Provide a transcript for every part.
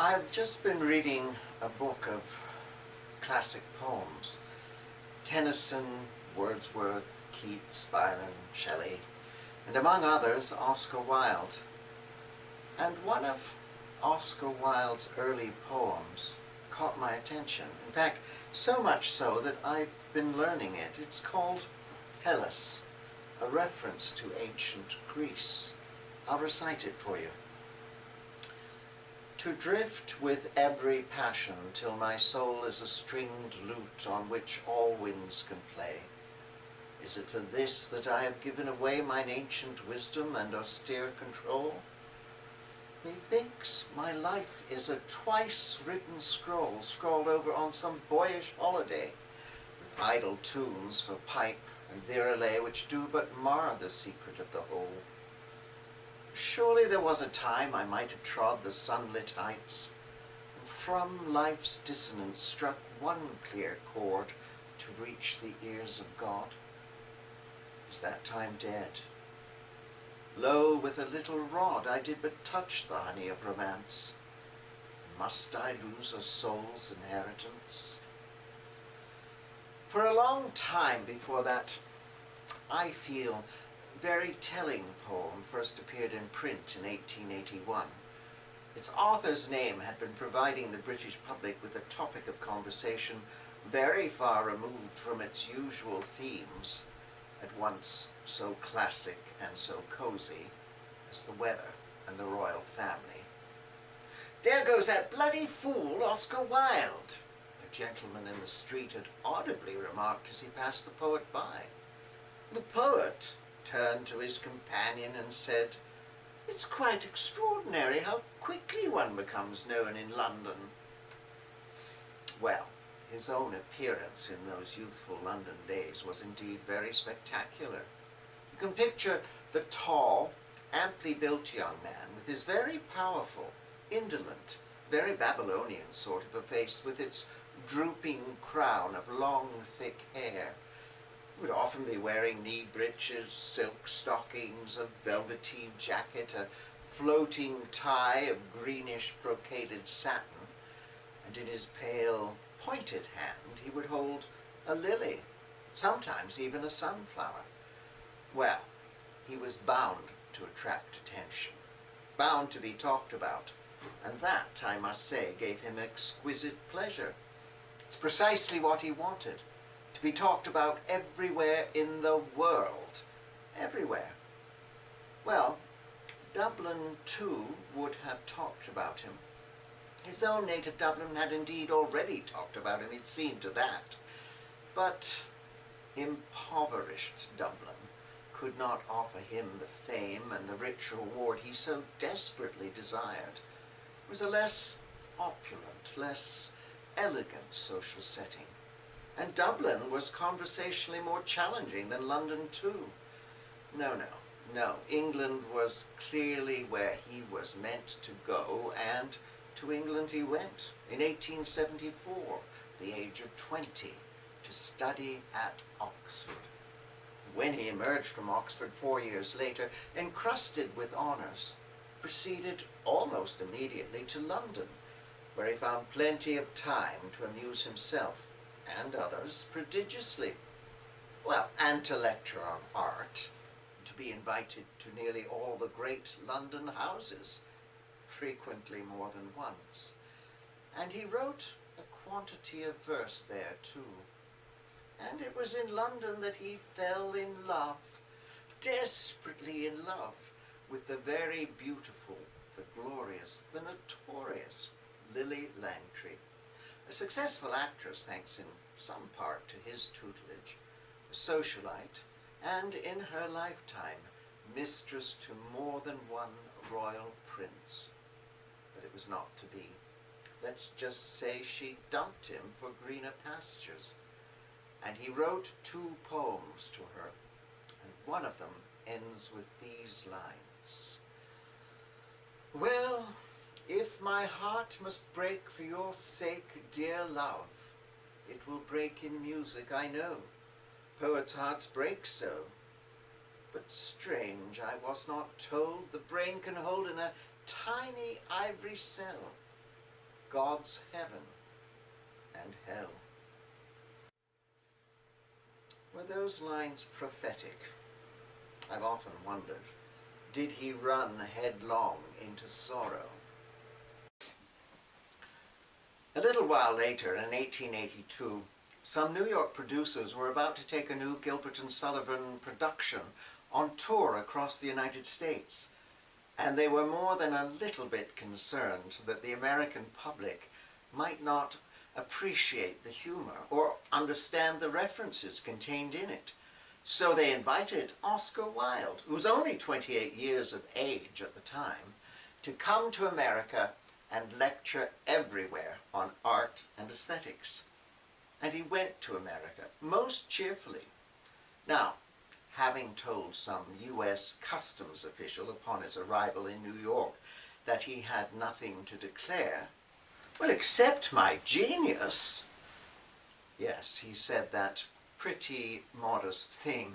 I've just been reading a book of classic poems. Tennyson, Wordsworth, Keats, Byron, Shelley, and among others, Oscar Wilde. And one of Oscar Wilde's early poems caught my attention. In fact, so much so that I've been learning it. It's called Hellas, a reference to ancient Greece. I'll recite it for you. To drift with every passion till my soul is a stringed lute on which all winds can play. Is it for this that I have given away mine ancient wisdom and austere control? Methinks my life is a twice-written scroll, scrawled over on some boyish holiday, with idle tunes for pipe and virelay which do but mar the secret of the whole. Surely there was a time I might have trod the sunlit heights, and from life's dissonance struck one clear chord to reach the ears of God. Is that time dead? Lo, with a little rod I did but touch the honey of romance. Must I lose a soul's inheritance? For a long time before that, I feel, very telling poem first appeared in print in 1881. Its author's name had been providing the British public with a topic of conversation very far removed from its usual themes, at once so classic and so cozy as the weather and the royal family. There goes that bloody fool Oscar Wilde, a gentleman in the street had audibly remarked as he passed the poet by. The poet turned to his companion and said, "It's quite extraordinary how quickly one becomes known in London." Well, his own appearance in those youthful London days was indeed very spectacular. You can picture the tall, amply built young man with his very powerful, indolent, very Babylonian sort of a face with its drooping crown of long, thick hair. He would often be wearing knee breeches, silk stockings, a velveteen jacket, a floating tie of greenish brocaded satin, and in his pale, pointed hand he would hold a lily, sometimes even a sunflower. Well, he was bound to attract attention, bound to be talked about, and that, I must say, gave him exquisite pleasure. It's precisely what he wanted, to be talked about everywhere in the world. Everywhere. Well, Dublin too would have talked about him. His own native Dublin had indeed already talked about him, he'd seen to that. But impoverished Dublin could not offer him the fame and the rich reward he so desperately desired. It was a less opulent, less elegant social setting. And Dublin was conversationally more challenging than London too. No. England was clearly where he was meant to go, and to England he went in 1874, the age of 20, to study at Oxford. When he emerged from Oxford 4 years later, encrusted with honours, proceeded almost immediately to London, where he found plenty of time to amuse himself and others prodigiously. Well, and to lecture on art, to be invited to nearly all the great London houses, frequently more than once. And he wrote a quantity of verse there too. And it was in London that he fell in love, desperately in love, with the very beautiful, the glorious, the notorious Lily Langtry. A successful actress, thanks in some part to his tutelage, a socialite, and in her lifetime, mistress to more than one royal prince. But it was not to be. Let's just say she dumped him for greener pastures. And he wrote 2 poems to her, and one of them ends with these lines. Well, if my heart must break for your sake, dear love, it will break in music, I know. Poets' hearts break so. But strange, I was not told the brain can hold in a tiny ivory cell God's heaven and hell. Were those lines prophetic? I've often wondered. Did he run headlong into sorrow? A little while later, in 1882, some New York producers were about to take a new Gilbert and Sullivan production on tour across the United States, and they were more than a little bit concerned that the American public might not appreciate the humor or understand the references contained in it. So they invited Oscar Wilde, who was only 28 years of age at the time, to come to America and lecture everywhere on art and aesthetics. And he went to America most cheerfully. Now, having told some U.S. customs official upon his arrival in New York that he had nothing to declare, well, except my genius. Yes, he said that pretty modest thing.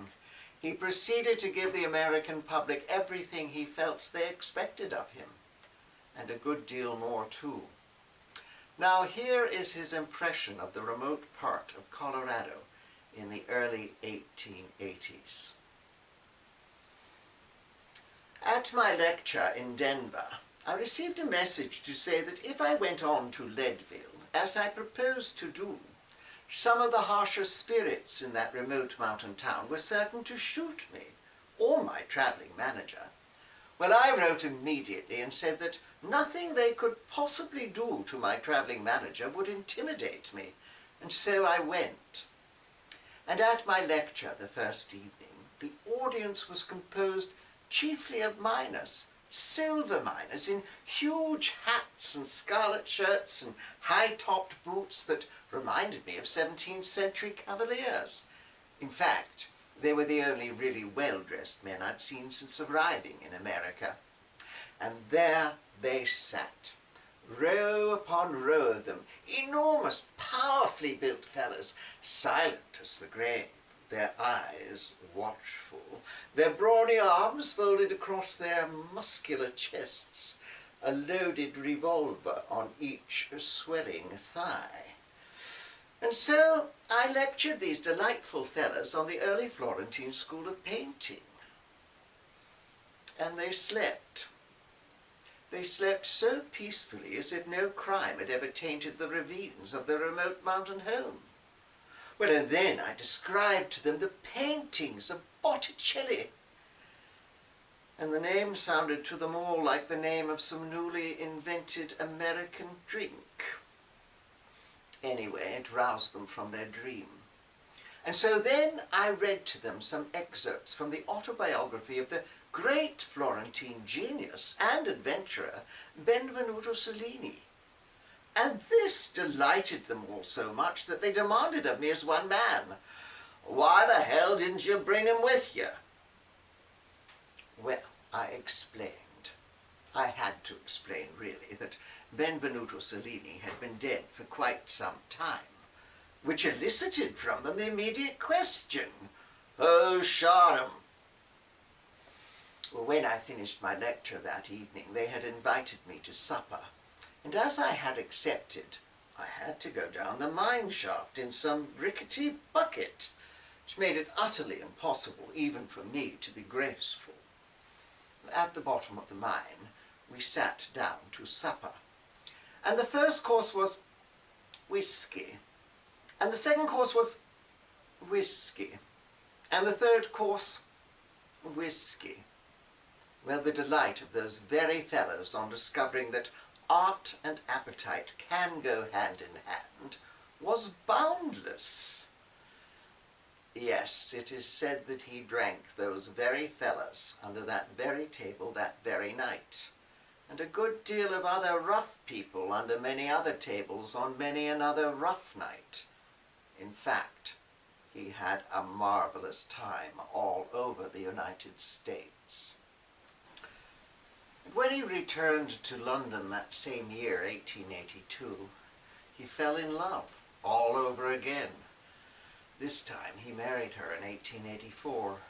He proceeded to give the American public everything he felt they expected of him, and a good deal more too. Now here is his impression of the remote part of Colorado in the early 1880s. At my lecture in Denver, I received a message to say that if I went on to Leadville, as I proposed to do, some of the harsher spirits in that remote mountain town were certain to shoot me, or my travelling manager. Well, I wrote immediately and said that nothing they could possibly do to my travelling manager would intimidate me, and so I went. And at my lecture the first evening, the audience was composed chiefly of miners, silver miners in huge hats and scarlet shirts and high-topped boots that reminded me of 17th century cavaliers. In fact, they were the only really well-dressed men I'd seen since arriving in America. And there they sat, row upon row of them, enormous, powerfully built fellows, silent as the grave, their eyes watchful, their brawny arms folded across their muscular chests, a loaded revolver on each swelling thigh. And so I lectured these delightful fellows on the early Florentine school of painting. And they slept. They slept so peacefully as if no crime had ever tainted the ravines of their remote mountain home. Well, and then I described to them the paintings of Botticelli. And the name sounded to them all like the name of some newly invented American drink. Anyway, it roused them from their dream. And so then I read to them some excerpts from the autobiography of the great Florentine genius and adventurer, Benvenuto Cellini. And this delighted them all so much that they demanded of me as one man, "Why the hell didn't you bring him with you?" Well, I explained. I had to explain, really, that Benvenuto Cellini had been dead for quite some time, which elicited from them the immediate question, "Who shot him?" Well, when I finished my lecture that evening, they had invited me to supper, and as I had accepted, I had to go down the mine shaft in some rickety bucket, which made it utterly impossible even for me to be graceful. At the bottom of the mine, we sat down to supper, and the first course was whiskey, and the second course was whiskey, and the third course whiskey. Well, the delight of those very fellows on discovering that art and appetite can go hand in hand was boundless. Yes, it is said that he drank those very fellows under that very table that very night, and a good deal of other rough people under many other tables on many another rough night. In fact, he had a marvelous time all over the United States. And when he returned to London that same year, 1882, he fell in love all over again. This time he married her in 1884.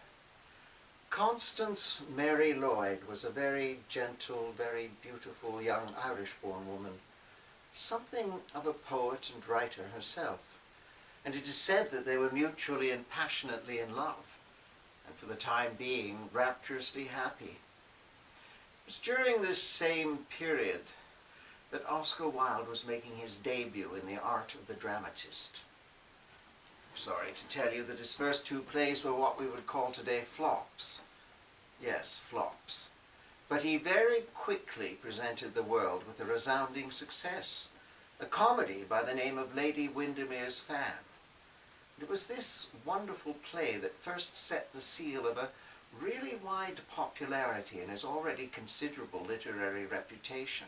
Constance Mary Lloyd was a very gentle, very beautiful young Irish-born woman something of a poet and writer herself, and it is said that they were mutually and passionately in love, and for the time being rapturously happy. It was during this same period that Oscar Wilde was making his debut in the art of the dramatist. Sorry to tell you that his first two plays were what we would call today flops. Yes, flops. But he very quickly presented the world with a resounding success, a comedy by the name of Lady Windermere's Fan. It was this wonderful play that first set the seal of a really wide popularity in his already considerable literary reputation.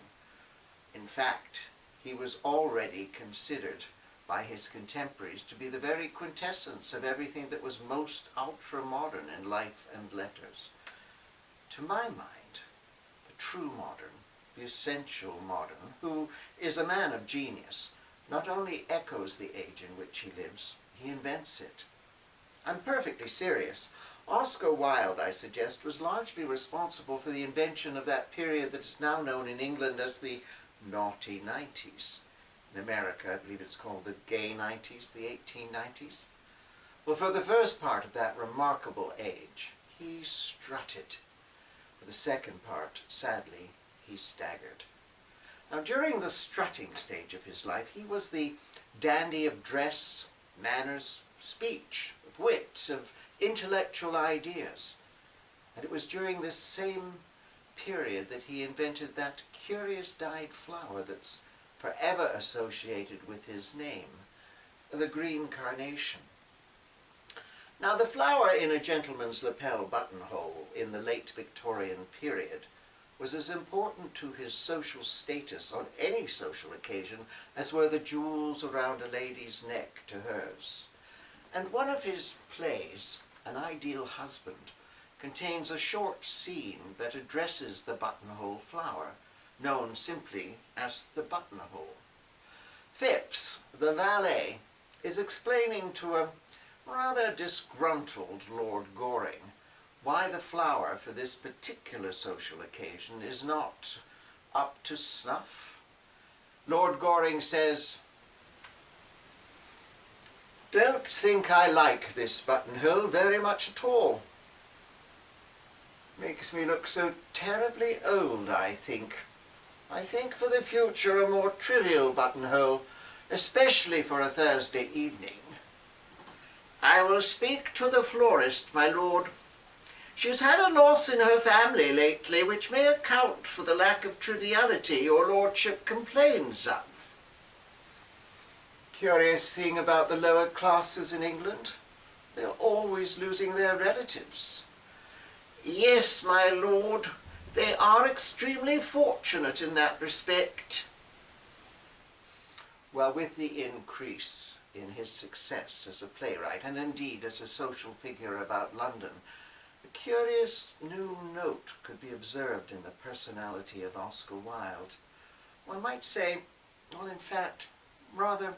In fact, he was already considered by his contemporaries to be the very quintessence of everything that was most ultra-modern in life and letters. To my mind, the true modern, the essential modern, who is a man of genius, not only echoes the age in which he lives, he invents it. I'm perfectly serious. Oscar Wilde, I suggest, was largely responsible for the invention of that period that is now known in England as the naughty 90s. In America, I believe it's called the gay 90s, the 1890s. Well, for the first part of that remarkable age, he strutted. For the second part, sadly, he staggered. Now, during the strutting stage of his life, he was the dandy of dress, manners, speech, of wit, of intellectual ideas. And it was during this same period that he invented that curious dyed flower that's forever associated with his name, the green carnation. Now, the flower in a gentleman's lapel buttonhole in the late Victorian period was as important to his social status on any social occasion as were the jewels around a lady's neck to hers. And one of his plays, An Ideal Husband, contains a short scene that addresses the buttonhole flower, known simply as the buttonhole. Phipps, the valet, is explaining to a rather disgruntled Lord Goring why the flower for this particular social occasion is not up to snuff. Lord Goring says, "Don't think I like this buttonhole very much at all. Makes me look so terribly old, I think. I think for the future a more trivial buttonhole, especially for a Thursday evening. I will speak to the florist, my lord. She's had a loss in her family lately which may account for the lack of triviality your lordship complains of." Curious thing about the lower classes in England. They're always losing their relatives. Yes, my lord, they are extremely fortunate in that respect. Well, with the increase in his success as a playwright, and indeed as a social figure about London, a curious new note could be observed in the personality of Oscar Wilde. One might say, well, in fact, rather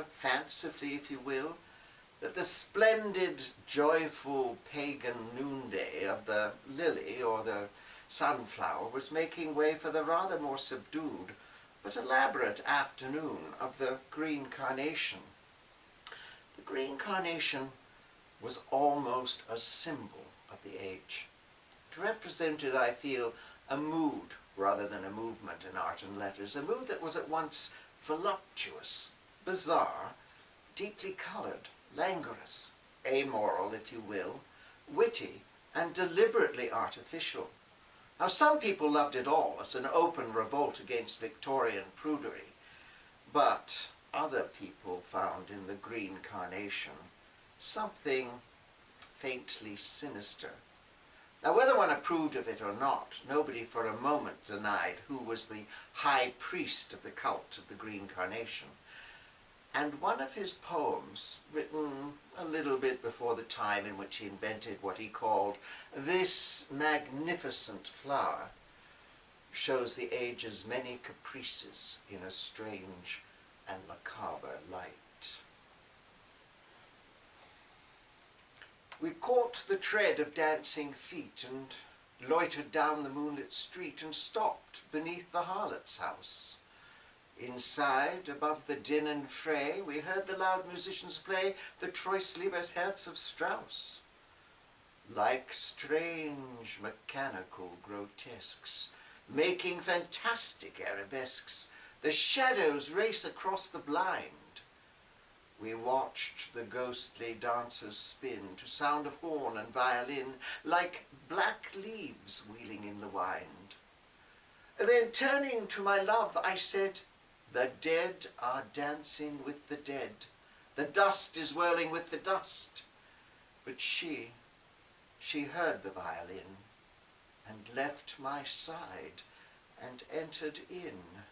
fancifully, if you will, that the splendid, joyful pagan noonday of the lily or the sunflower was making way for the rather more subdued but elaborate afternoon of the green carnation. The green carnation was almost a symbol of the age. It represented, I feel, a mood rather than a movement in art and letters, a mood that was at once voluptuous, bizarre, deeply coloured, languorous, amoral, if you will, witty, and deliberately artificial. Now, some people loved it all as an open revolt against Victorian prudery, but other people found in the green carnation something faintly sinister. Now, whether one approved of it or not, nobody for a moment denied who was the high priest of the cult of the green carnation. And one of his poems, written a little bit before the time in which he invented what he called this magnificent flower, shows the age's many caprices in a strange and macabre light. We caught the tread of dancing feet and loitered down the moonlit street and stopped beneath the harlot's house. Inside, above the din and fray, we heard the loud musicians play the Treuslieber's Herz of Strauss. Like strange mechanical grotesques, making fantastic arabesques, the shadows race across the blind. We watched the ghostly dancers spin to sound of horn and violin, like black leaves wheeling in the wind. Then turning to my love, I said, "The dead are dancing with the dead. The dust is whirling with the dust." But she heard the violin and left my side and entered in.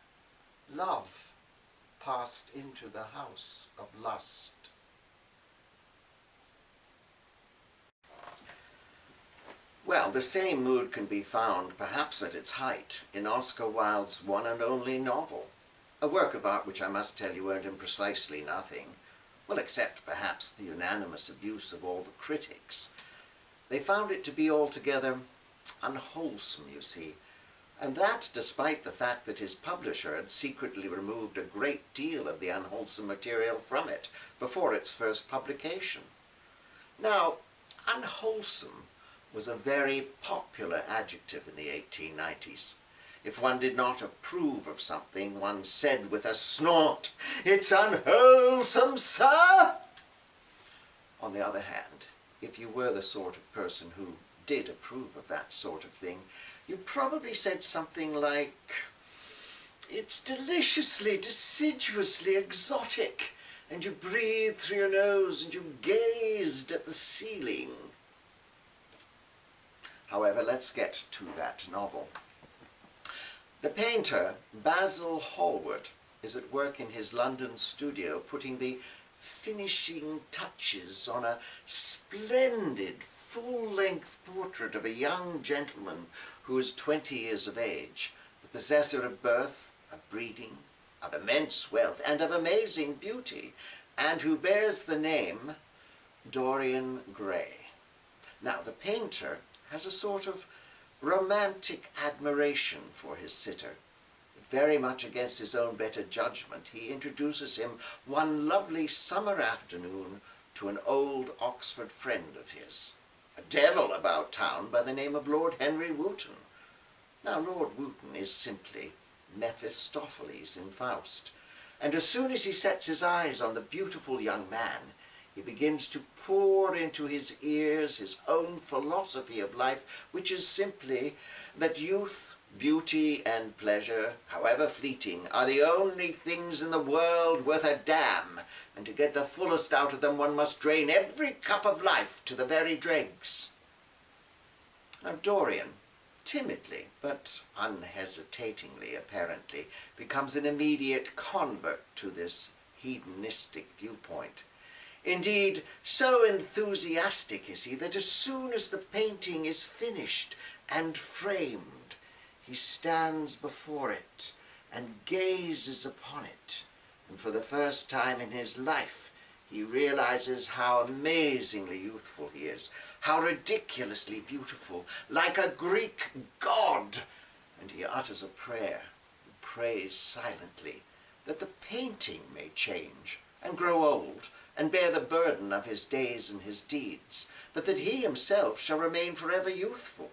Love passed into the house of lust. Well, the same mood can be found, perhaps at its height, in Oscar Wilde's one and only novel, a work of art which I must tell you earned him precisely nothing, well, except perhaps the unanimous abuse of all the critics. They found it to be altogether unwholesome, you see, and that despite the fact that his publisher had secretly removed a great deal of the unwholesome material from it before its first publication. Now, unwholesome was a very popular adjective in the 1890s. If one did not approve of something, one said with a snort, "It's unwholesome, sir!" On the other hand, if you were the sort of person who did approve of that sort of thing, you probably said something like, "It's deliciously, deciduously exotic," and you breathed through your nose and you gazed at the ceiling. However, let's get to that novel. The painter, Basil Hallward, is at work in his London studio putting the finishing touches on a splendid full-length portrait of a young gentleman who is 20 years of age, the possessor of birth, of breeding, of immense wealth, and of amazing beauty, and who bears the name Dorian Gray. Now, the painter has a sort of romantic admiration for his sitter. Very much against his own better judgment, he introduces him one lovely summer afternoon to an old Oxford friend of his, a devil about town by the name of Lord Henry Wotton. Now, Lord Wotton is simply Mephistopheles in Faust, and as soon as he sets his eyes on the beautiful young man, he begins to pour into his ears his own philosophy of life, which is simply that youth, beauty, and pleasure, however fleeting, are the only things in the world worth a damn, and to get the fullest out of them one must drain every cup of life to the very dregs. Now Dorian, timidly but unhesitatingly apparently, becomes an immediate convert to this hedonistic viewpoint. Indeed, so enthusiastic is he that as soon as the painting is finished and framed, he stands before it and gazes upon it, and for the first time in his life he realizes how amazingly youthful he is, how ridiculously beautiful, like a Greek god, and he utters a prayer and prays silently that the painting may change and grow old and bear the burden of his days and his deeds, but that he himself shall remain forever youthful.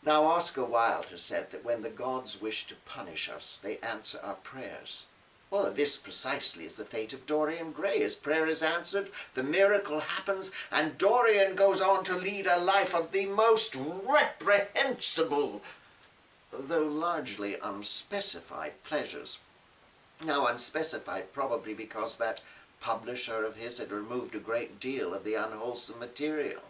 Now, Oscar Wilde has said that when the gods wish to punish us, they answer our prayers. Well, this precisely is the fate of Dorian Gray. His prayer is answered, the miracle happens, and Dorian goes on to lead a life of the most reprehensible, though largely unspecified pleasures. Now, unspecified probably because that publisher of his had removed a great deal of the unwholesome material.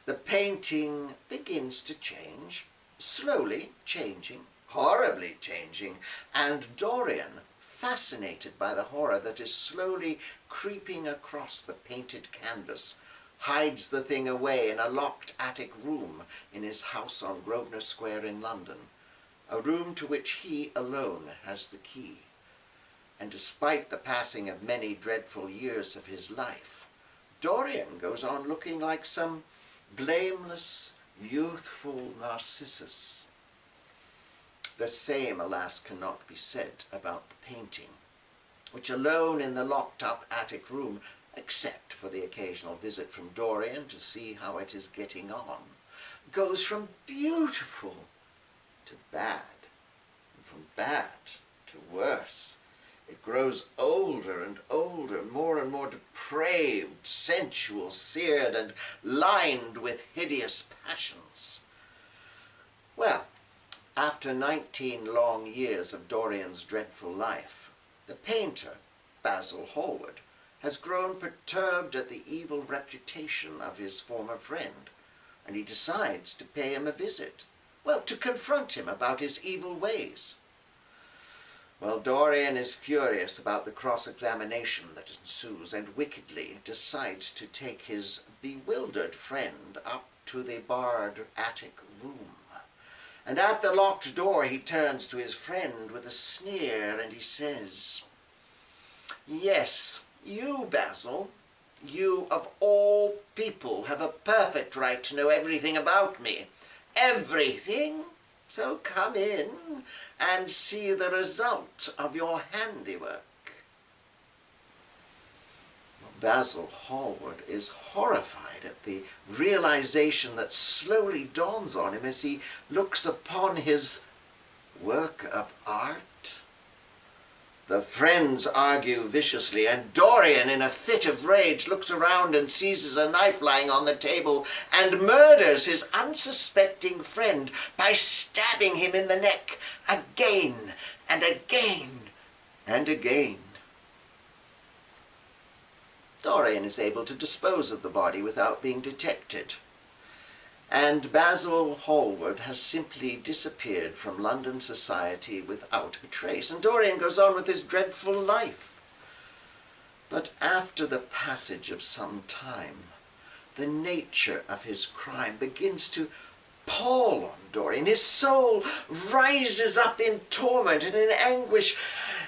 The painting begins to change, slowly changing, horribly changing, and Dorian, fascinated by the horror that is slowly creeping across the painted canvas, hides the thing away in a locked attic room in his house on Grosvenor Square in London, a room to which he alone has the key. And despite the passing of many dreadful years of his life, Dorian goes on looking like some blameless, youthful Narcissus. The same, alas, cannot be said about the painting, which alone in the locked-up attic room, except for the occasional visit from Dorian to see how it is getting on, goes from beautiful to bad, and from bad to worse. It grows older and older, more and more depraved, sensual, seared, and lined with hideous passions. Well, after 19 long years of Dorian's dreadful life, the painter, Basil Hallward, has grown perturbed at the evil reputation of his former friend, and he decides to pay him a visit, well, to confront him about his evil ways. Well, Dorian is furious about the cross-examination that ensues and wickedly decides to take his bewildered friend up to the barred attic room. And at the locked door he turns to his friend with a sneer and he says, "Yes, you, Basil, you of all people have a perfect right to know everything about me. Everything. So come in and see the result of your handiwork." Basil Hallward is horrified at the realization that slowly dawns on him as he looks upon his work of art. The friends argue viciously, and Dorian, in a fit of rage, looks around and seizes a knife lying on the table and murders his unsuspecting friend by stabbing him in the neck again and again and again. Dorian is able to dispose of the body without being detected, and Basil Hallward has simply disappeared from London society without a trace, and Dorian goes on with his dreadful life. But after the passage of some time, the nature of his crime begins to pall on Dorian. His soul rises up in torment and in anguish.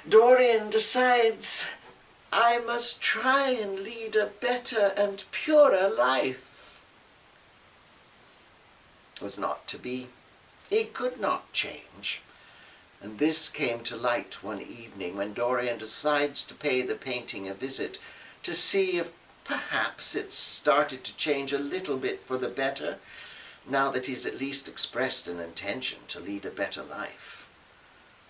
Dorian decides, "I must try and lead a better and purer life." It was not to be. He could not change. And this came to light one evening when Dorian decides to pay the painting a visit to see if perhaps it's started to change a little bit for the better, now that he's at least expressed an intention to lead a better life.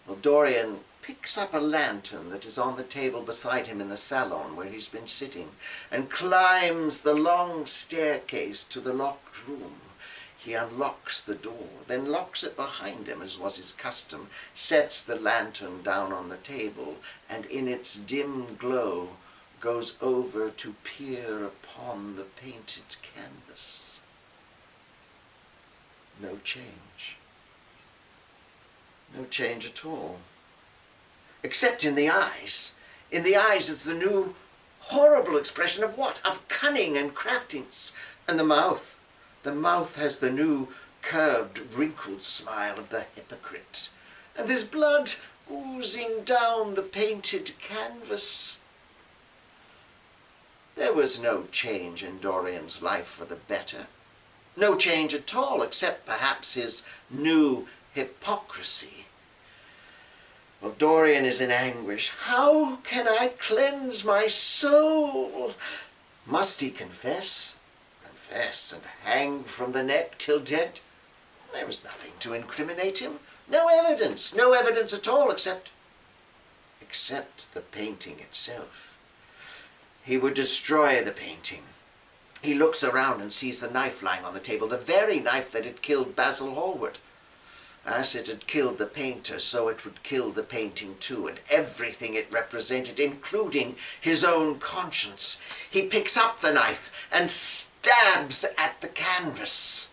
Well, Dorian picks up a lantern that is on the table beside him in the salon where he's been sitting and climbs the long staircase to the locked room. He unlocks the door, then locks it behind him as was his custom, sets the lantern down on the table, and in its dim glow goes over to peer upon the painted canvas. No change. No change at all. Except in the eyes. In the eyes is the new horrible expression of what? Of cunning and craftiness. And the mouth. The mouth has the new curved, wrinkled smile of the hypocrite. And there's blood oozing down the painted canvas. There was no change in Dorian's life for the better. No change at all, except perhaps his new hypocrisy. Well, Dorian is in anguish. How can I cleanse my soul? Must he confess? Confess and hang from the neck till dead? There was nothing to incriminate him. No evidence at all, except the painting itself. He would destroy the painting. He looks around and sees the knife lying on the table, the very knife that had killed Basil Hallward. As it had killed the painter, so it would kill the painting too, and everything it represented, including his own conscience. He picks up the knife and stabs at the canvas.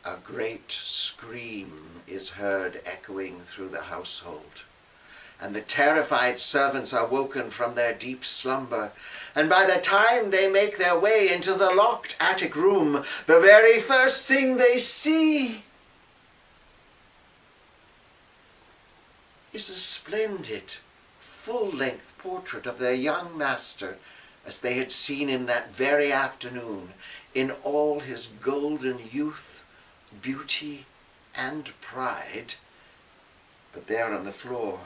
A great scream is heard echoing through the household, and the terrified servants are woken from their deep slumber, and by the time they make their way into the locked attic room, the very first thing they see is a splendid, full-length portrait of their young master, as they had seen him that very afternoon, in all his golden youth, beauty, and pride. But there on the floor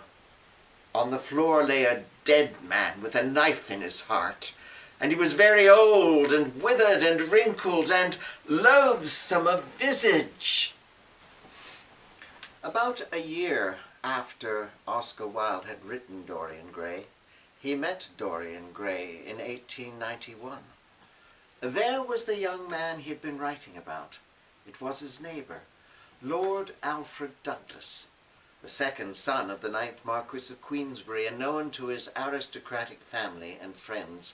lay a dead man with a knife in his heart, and he was very old and withered and wrinkled and loathsome of visage. About a year after Oscar Wilde had written Dorian Gray, he met Dorian Gray in 1891. There was the young man he had been writing about. It was his neighbour, Lord Alfred Douglas, the second son of the 9th Marquis of Queensberry, and known to his aristocratic family and friends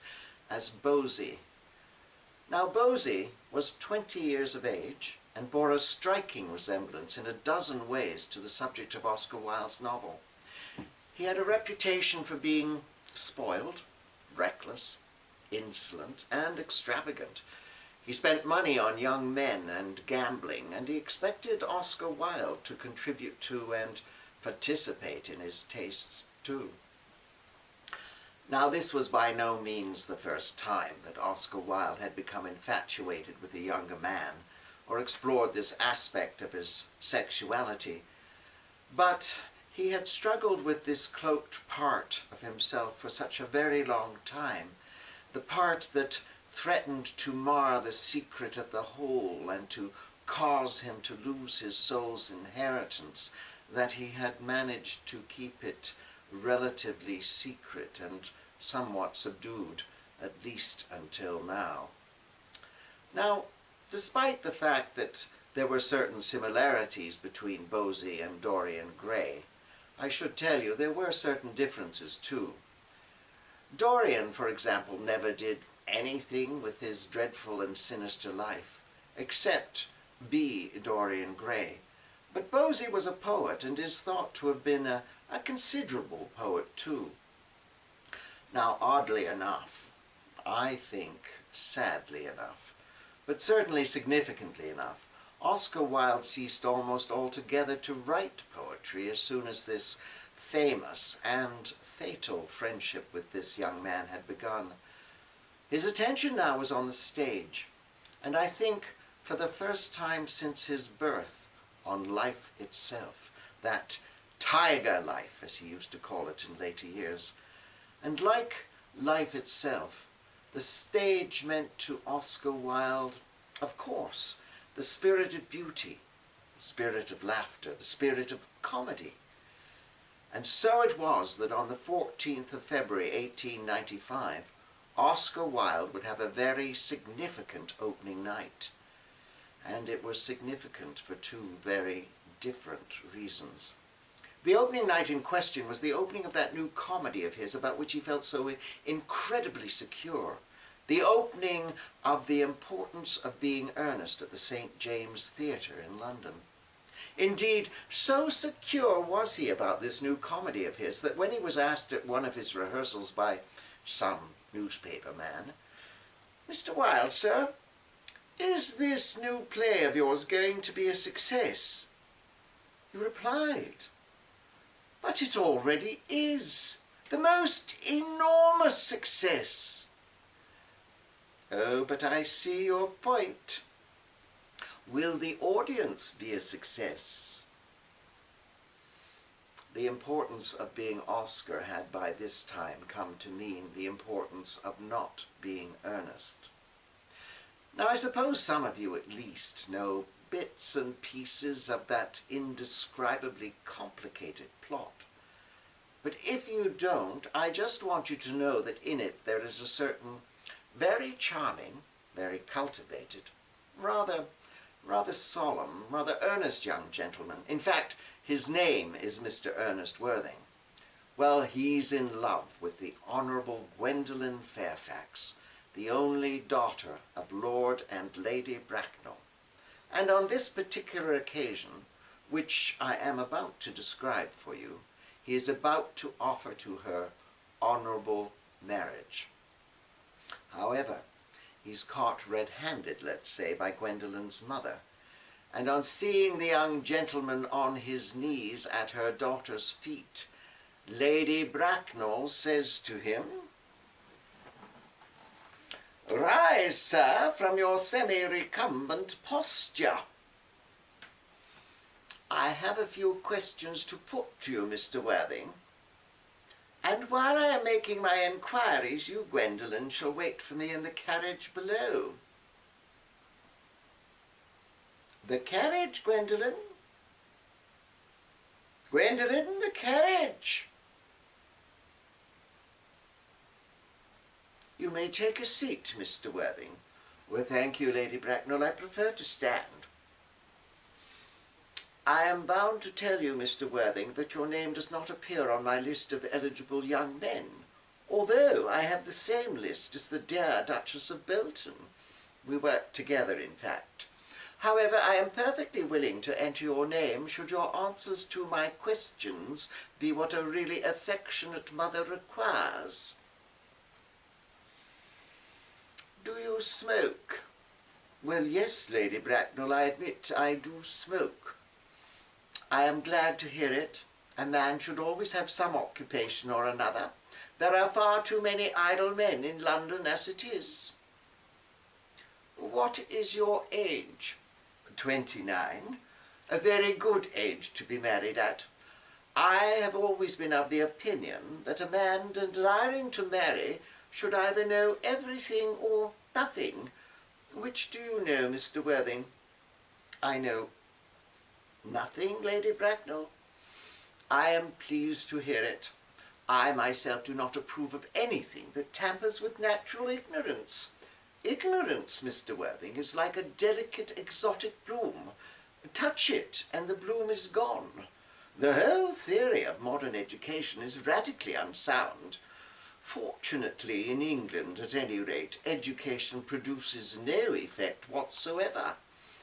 as Bosey. Now Bosey was 20 years of age and bore a striking resemblance in a dozen ways to the subject of Oscar Wilde's novel. He had a reputation for being spoiled, reckless, insolent, and extravagant. He spent money on young men and gambling, and he expected Oscar Wilde to contribute to and participate in his tastes too. Now, this was by no means the first time that Oscar Wilde had become infatuated with a younger man or explored this aspect of his sexuality, but he had struggled with this cloaked part of himself for such a very long time, the part that threatened to mar the secret of the whole and to cause him to lose his soul's inheritance, that he had managed to keep it relatively secret and somewhat subdued, at least until now. Now, despite the fact that there were certain similarities between Bosey and Dorian Gray, I should tell you there were certain differences too. Dorian, for example, never did anything with his dreadful and sinister life, except be Dorian Gray. But Bosey was a poet and is thought to have been a considerable poet too. Now, oddly enough, I think sadly enough, but certainly significantly enough, Oscar Wilde ceased almost altogether to write poetry as soon as this famous and fatal friendship with this young man had begun. His attention now was on the stage, and I think for the first time since his birth, on life itself, that tiger life, as he used to call it in later years. And like life itself, the stage meant to Oscar Wilde, of course, the spirit of beauty, the spirit of laughter, the spirit of comedy. And so it was that on the 14th of February 1895, Oscar Wilde would have a very significant opening night. And it was significant for two very different reasons. The opening night in question was the opening of that new comedy of his about which he felt so incredibly secure. The opening of The Importance of Being Earnest at the St. James Theatre in London. Indeed, so secure was he about this new comedy of his that when he was asked at one of his rehearsals by some newspaper man, "Mr. Wilde, sir, is this new play of yours going to be a success?" He replied, "But it already is. The most enormous success." "Oh, but I see your point. Will the audience be a success?" The importance of being Oscar had by this time come to mean the importance of not being earnest. Now, I suppose some of you at least know bits and pieces of that indescribably complicated plot. But if you don't, I just want you to know that in it there is a certain very charming, very cultivated, rather solemn, rather earnest young gentleman. In fact, his name is Mr. Ernest Worthing. Well, he's in love with the Honourable Gwendolen Fairfax, the only daughter of Lord and Lady Bracknell. And on this particular occasion, which I am about to describe for you, he is about to offer to her honourable marriage. However, he's caught red-handed, let's say, by Gwendolen's mother, and on seeing the young gentleman on his knees at her daughter's feet, Lady Bracknell says to him, Rise, sir, from your semi-recumbent posture. I have a few questions to put to you, Mr. Worthing. And while I am making my inquiries, you, Gwendolen, shall wait for me in the carriage below. The carriage, Gwendolen? Gwendolen, the carriage! You may take a seat, Mr. Worthing. Well, thank you, Lady Bracknell. I prefer to stand. I am bound to tell you, Mr. Worthing, that your name does not appear on my list of eligible young men, although I have the same list as the dear Duchess of Bolton. We work together, in fact. However, I am perfectly willing to enter your name should your answers to my questions be what a really affectionate mother requires. Do you smoke? Well, yes, Lady Bracknell, I admit I do smoke. I am glad to hear it. A man should always have some occupation or another. There are far too many idle men in London as it is. What is your age? 29. A very good age to be married at. I have always been of the opinion that a man desiring to marry should either know everything or nothing. Which do you know, Mr. Worthing? I know nothing, Lady Bracknell. I am pleased to hear it. I myself do not approve of anything that tampers with natural ignorance. Ignorance, Mr. Worthing, is like a delicate exotic bloom. Touch it and the bloom is gone. The whole theory of modern education is radically unsound. Fortunately, in England, at any rate, education produces no effect whatsoever.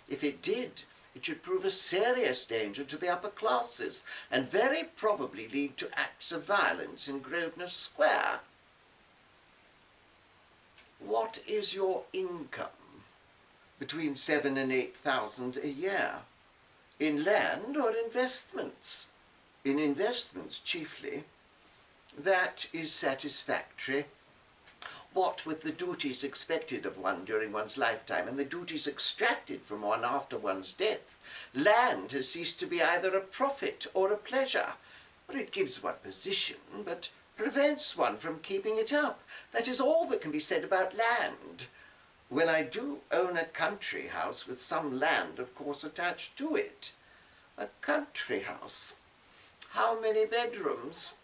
If it did, it should prove a serious danger to the upper classes, and very probably lead to acts of violence in Grosvenor Square. What is your income? Between 7,000 and 8,000 a year. In land or investments? In investments, chiefly. That is satisfactory. What with the duties expected of one during one's lifetime and the duties extracted from one after one's death, land has ceased to be either a profit or a pleasure. Well, it gives one position, but prevents one from keeping it up. That is all that can be said about land. Well, I do own a country house with some land, of course, attached to it. A country house. How many bedrooms?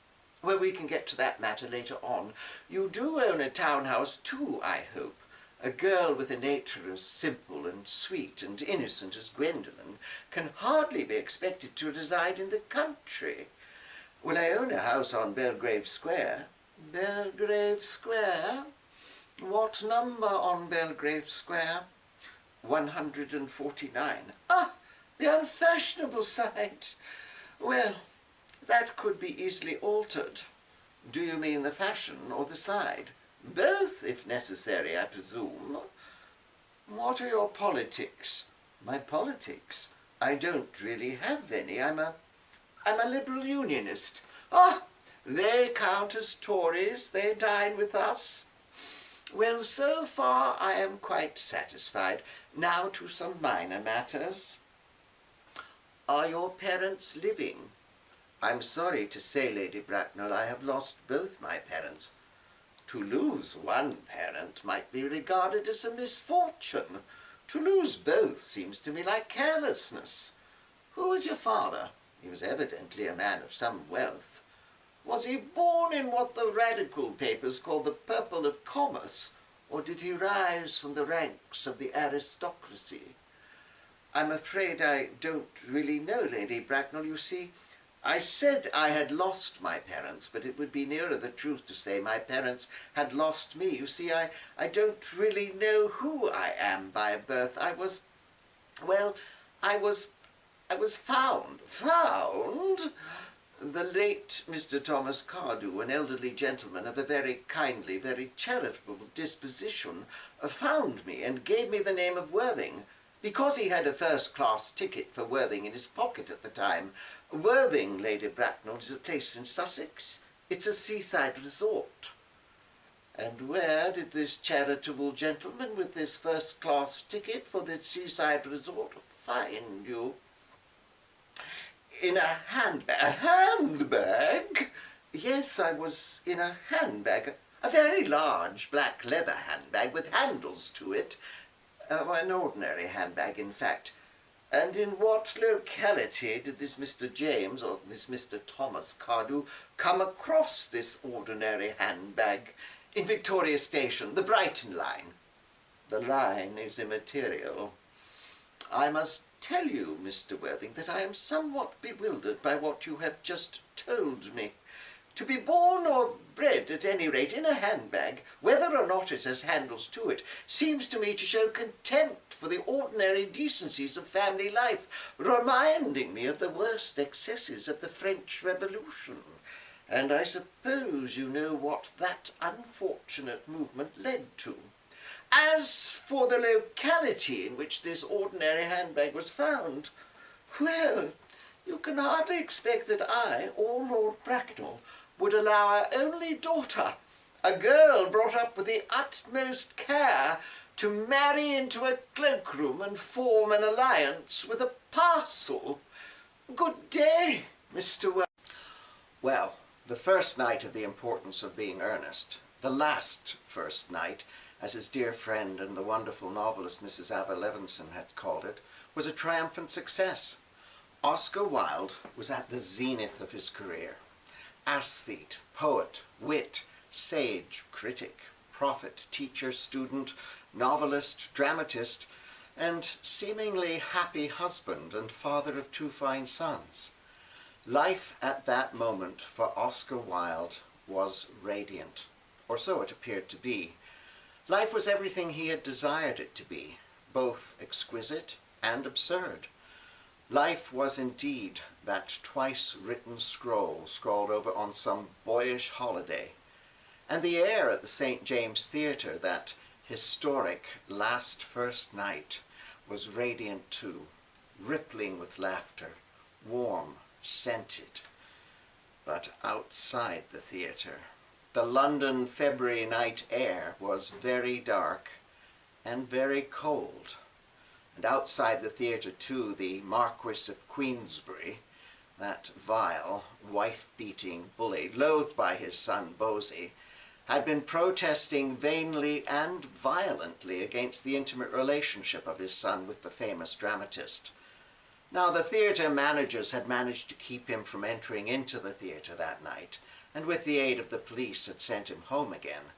Well, we can get to that matter later on. You do own a townhouse too, I hope. A girl with a nature as simple and sweet and innocent as Gwendolen can hardly be expected to reside in the country. Well, I own a house on Belgrave Square. Belgrave Square? What number on Belgrave Square? 149. Ah, the unfashionable side. Well, that could be easily altered. Do you mean the fashion or the side? Both, if necessary, I presume. What are your politics? My politics? I don't really have any. I'm a liberal unionist. Ah, they count as Tories. They dine with us. Well, so far I am quite satisfied. Now to some minor matters. Are your parents living? I'm sorry to say, Lady Bracknell, I have lost both my parents. To lose one parent might be regarded as a misfortune. To lose both seems to me like carelessness. Who was your father? He was evidently a man of some wealth. Was he born in what the radical papers call the purple of commerce, or did he rise from the ranks of the aristocracy? I'm afraid I don't really know, Lady Bracknell. You see, I said I had lost my parents, but it would be nearer the truth to say my parents had lost me. You see, I don't really know who I am by birth. I was found. Found? The late Mr. Thomas Cardew, an elderly gentleman of a very kindly, very charitable disposition, found me and gave me the name of Worthing, because he had a first-class ticket for Worthing in his pocket at the time. Worthing, Lady Bracknell, is a place in Sussex. It's a seaside resort. And where did this charitable gentleman with this first-class ticket for the seaside resort find you? In a handbag. A handbag? Yes, I was in a handbag. A very large black leather handbag with handles to it. An ordinary handbag, in fact. And in what locality did this Mr. James, or this Mr. Thomas Cardew, come across this ordinary handbag? In Victoria Station, the Brighton line. The line is immaterial. I must tell you, Mr. Worthing, that I am somewhat bewildered by what you have just told me. To be born or bred, at any rate, in a handbag, whether or not it has handles to it, seems to me to show contempt for the ordinary decencies of family life, reminding me of the worst excesses of the French Revolution. And I suppose you know what that unfortunate movement led to. As for the locality in which this ordinary handbag was found, well, you can hardly expect that I, or Lord Bracknell, would allow our only daughter, a girl brought up with the utmost care, to marry into a cloakroom and form an alliance with a parcel. Good day, Mr. Well, the first night of The Importance of Being Earnest, the last first night, as his dear friend and the wonderful novelist Mrs. Ava Levinson had called it, was a triumphant success. Oscar Wilde was at the zenith of his career. Aesthete, poet, wit, sage, critic, prophet, teacher, student, novelist, dramatist, and seemingly happy husband and father of 2 fine sons. Life at that moment for Oscar Wilde was radiant, or so it appeared to be. Life was everything he had desired it to be, both exquisite and absurd. Life was indeed that twice-written scroll scrawled over on some boyish holiday, and the air at the St. James Theatre, that historic last first night, was radiant too, rippling with laughter, warm, scented. But outside the theatre, the London February night air was very dark and very cold. And outside the theatre too, the Marquis of Queensberry, that vile, wife-beating bully, loathed by his son Bosey, had been protesting vainly and violently against the intimate relationship of his son with the famous dramatist. Now, the theatre managers had managed to keep him from entering into the theatre that night, and with the aid of the police had sent him home again.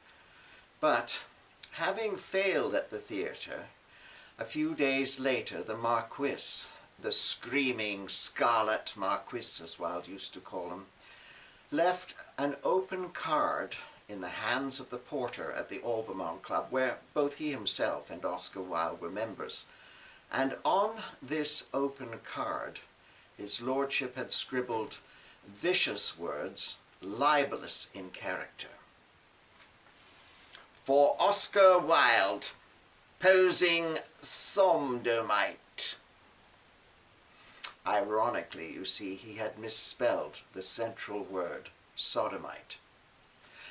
But, having failed at the theatre, a few days later the Marquis, the screaming Scarlet Marquis, as Wilde used to call him, left an open card in the hands of the porter at the Albemarle Club, where both he himself and Oscar Wilde were members. And on this open card, his lordship had scribbled vicious words, libellous in character. For Oscar Wilde, posing sodomite. Ironically, you see, he had misspelled the central word, sodomite.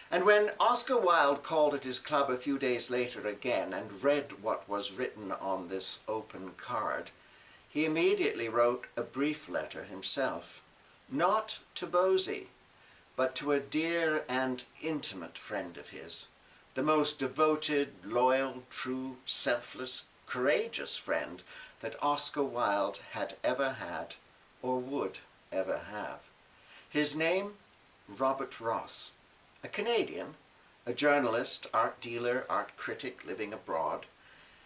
And when Oscar Wilde called at his club a few days later again and read what was written on this open card, he immediately wrote a brief letter himself, not to Bosey, but to a dear and intimate friend of his, the most devoted, loyal, true, selfless, courageous friend that Oscar Wilde had ever had or would ever have. His name, Robert Ross, a Canadian, a journalist, art dealer, art critic living abroad.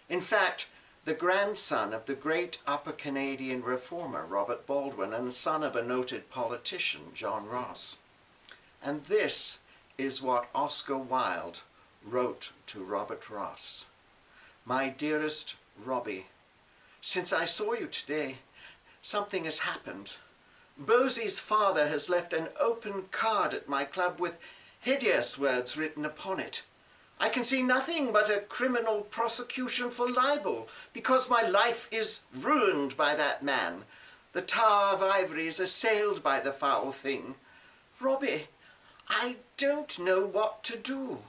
In fact, the grandson of the great Upper Canadian reformer Robert Baldwin and son of a noted politician, John Ross. And this is what Oscar Wilde wrote to Robert Ross. My dearest Robbie, since I saw you today, something has happened. Bosey's father has left an open card at my club with hideous words written upon it. I can see nothing but a criminal prosecution for libel, because my life is ruined by that man. The Tower of Ivory is assailed by the foul thing. Robbie, I don't know what to do.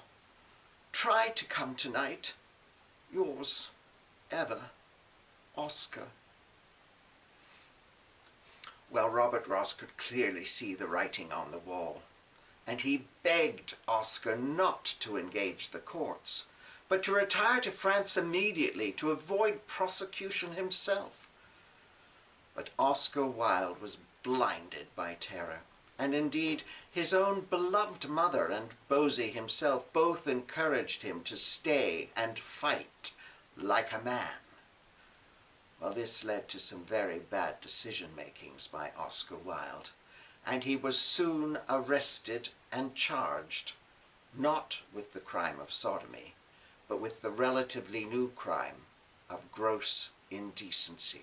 Try to come tonight. Yours ever, Oscar. Well, Robert Ross could clearly see the writing on the wall, and he begged Oscar not to engage the courts, but to retire to France immediately to avoid prosecution himself. But Oscar Wilde was blinded by terror, and indeed his own beloved mother and Bosey himself both encouraged him to stay and fight like a man. Well, this led to some very bad decision-makings by Oscar Wilde, and he was soon arrested and charged, not with the crime of sodomy, but with the relatively new crime of gross indecency.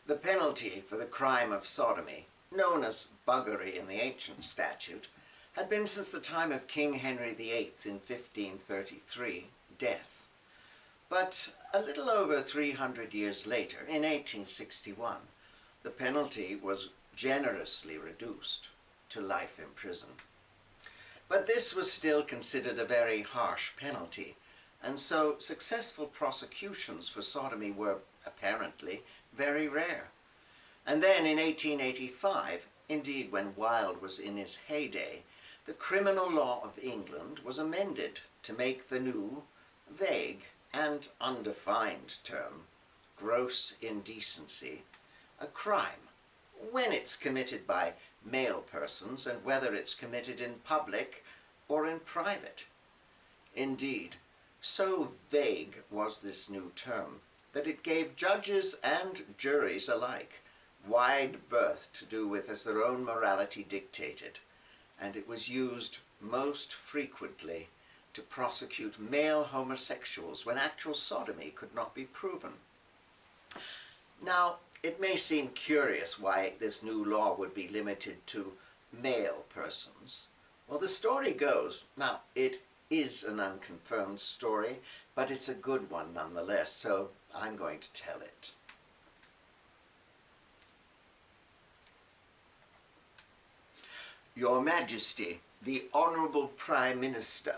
The penalty for the crime of sodomy, known as buggery in the ancient statute, had been since the time of King Henry VIII in 1533, death. But a little over 300 years later, in 1861, the penalty was generously reduced to life in prison. But this was still considered a very harsh penalty, and so successful prosecutions for sodomy were apparently very rare. And then in 1885, indeed when Wilde was in his heyday, the criminal law of England was amended to make the new, vague, and undefined term, gross indecency, a crime when it's committed by male persons and whether it's committed in public or in private. Indeed, so vague was this new term that it gave judges and juries alike wide berth to do with as their own morality dictated, and it was used most frequently to prosecute male homosexuals when actual sodomy could not be proven. Now, it may seem curious why this new law would be limited to male persons. Well, the story goes, now it is an unconfirmed story, but it's a good one nonetheless, so I'm going to tell it. Your Majesty, the Honourable Prime Minister.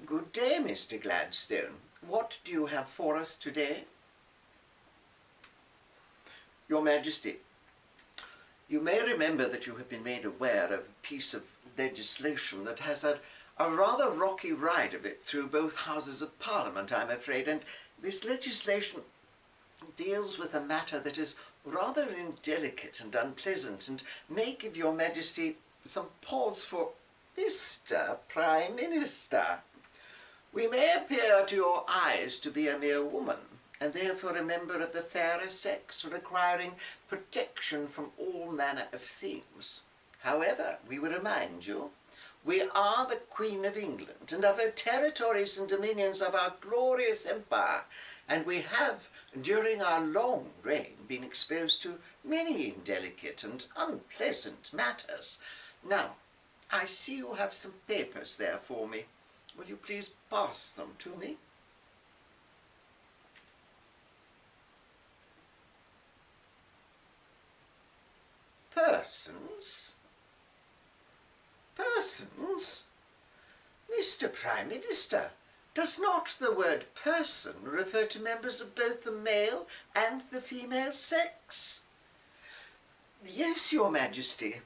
Good day, Mr. Gladstone. What do you have for us today? Your Majesty, you may remember that you have been made aware of a piece of legislation that has had a rather rocky ride of it through both Houses of Parliament, I'm afraid, and this legislation deals with a matter that is rather indelicate and unpleasant and may give your Majesty some pause for Mr. Prime Minister. We may appear to your eyes to be a mere woman, and therefore a member of the fairer sex, requiring protection from all manner of things. However, we will remind you, we are the Queen of England, and of her territories and dominions of our glorious empire, and we have, during our long reign, been exposed to many indelicate and unpleasant matters. Now, I see you have some papers there for me. Will you please pass them to me? Persons? Persons? Mr. Prime Minister, does not the word person refer to members of both the male and the female sex? Yes, Your Majesty.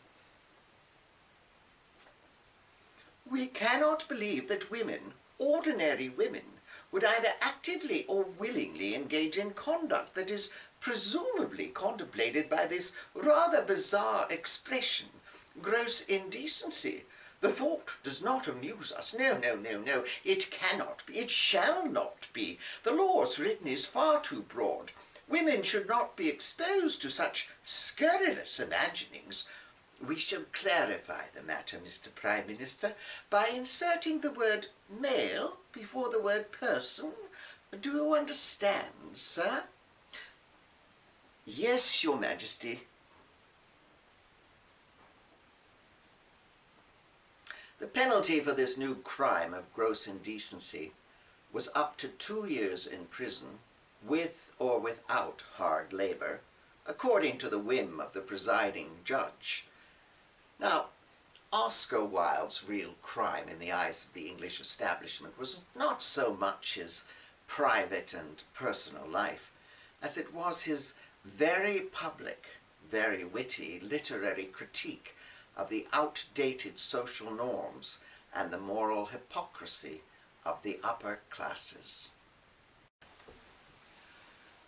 We cannot believe that women, ordinary women, would either actively or willingly engage in conduct that is presumably contemplated by this rather bizarre expression, gross indecency. The thought does not amuse us. No, no, no, no. It cannot be. It shall not be. The law as written is far too broad. Women should not be exposed to such scurrilous imaginings. We shall clarify the matter, Mr. Prime Minister, by inserting the word male before the word person. Do you understand, sir? Yes, Your Majesty. The penalty for this new crime of gross indecency was up to 2 years in prison, with or without hard labour, according to the whim of the presiding judge. Now, Oscar Wilde's real crime in the eyes of the English establishment was not so much his private and personal life as it was his very public, very witty literary critique of the outdated social norms and the moral hypocrisy of the upper classes.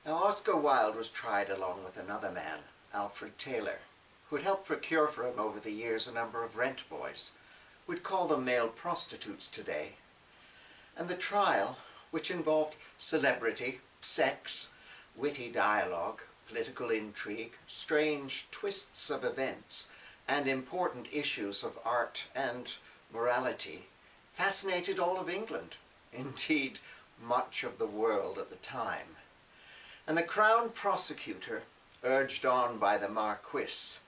Now, Oscar Wilde was tried along with another man, Alfred Taylor, who had helped procure for him over the years a number of rent boys. We'd call them male prostitutes today. And the trial, which involved celebrity, sex, witty dialogue, political intrigue, strange twists of events, and important issues of art and morality, fascinated all of England, indeed much of the world at the time. And the Crown prosecutor, urged on by the Marquis,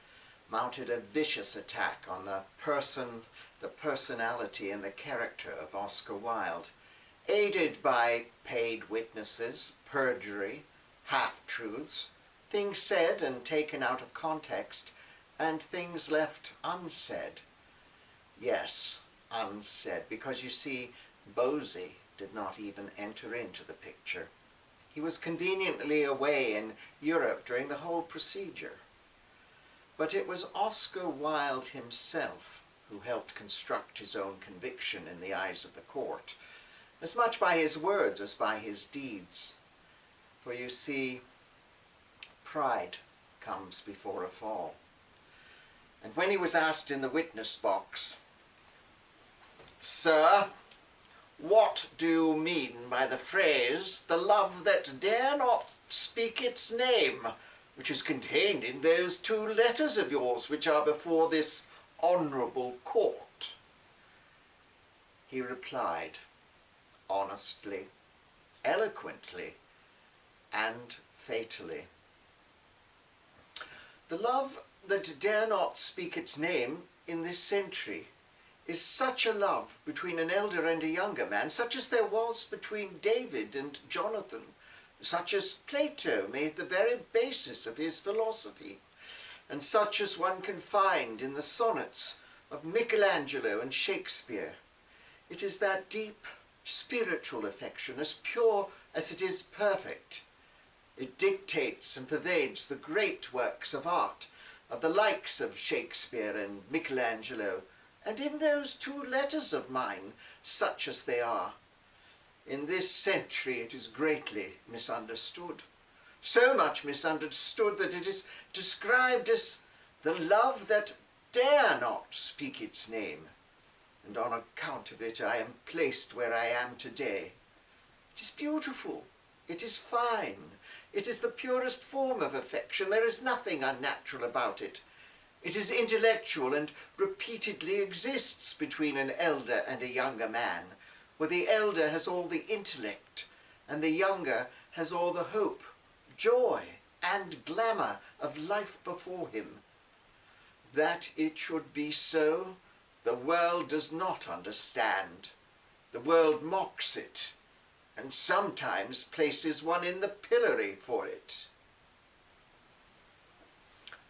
mounted a vicious attack on the personality and the character of Oscar Wilde, aided by paid witnesses, perjury, half-truths, things said and taken out of context, and things left unsaid. Yes, unsaid, because you see, Bosey did not even enter into the picture. He was conveniently away in Europe during the whole procedure. But it was Oscar Wilde himself who helped construct his own conviction in the eyes of the court, as much by his words as by his deeds. For you see, pride comes before a fall. And when he was asked in the witness box, "Sir, what do you mean by the phrase, 'the love that dare not speak its name,' which is contained in those 2 letters of yours which are before this honourable court?" He replied, honestly, eloquently, and fatally, "The love that dare not speak its name in this century is such a love between an elder and a younger man, such as there was between David and Jonathan, such as Plato made the very basis of his philosophy, and such as one can find in the sonnets of Micheal and Shakespeare. It is that deep, spiritual affection, as pure as it is perfect. It dictates and pervades the great works of art, of the likes of Shakespeare and Micheal, and in those 2 letters of mine, such as they are. In this century it is greatly misunderstood. So much misunderstood that it is described as the love that dare not speak its name. And on account of it I am placed where I am today. It is beautiful. It is fine. It is the purest form of affection. There is nothing unnatural about it. It is intellectual and repeatedly exists between an elder and a younger man, where the elder has all the intellect and the younger has all the hope, joy, and glamour of life before him. That it should be so, the world does not understand. The world mocks it, and sometimes places one in the pillory for it."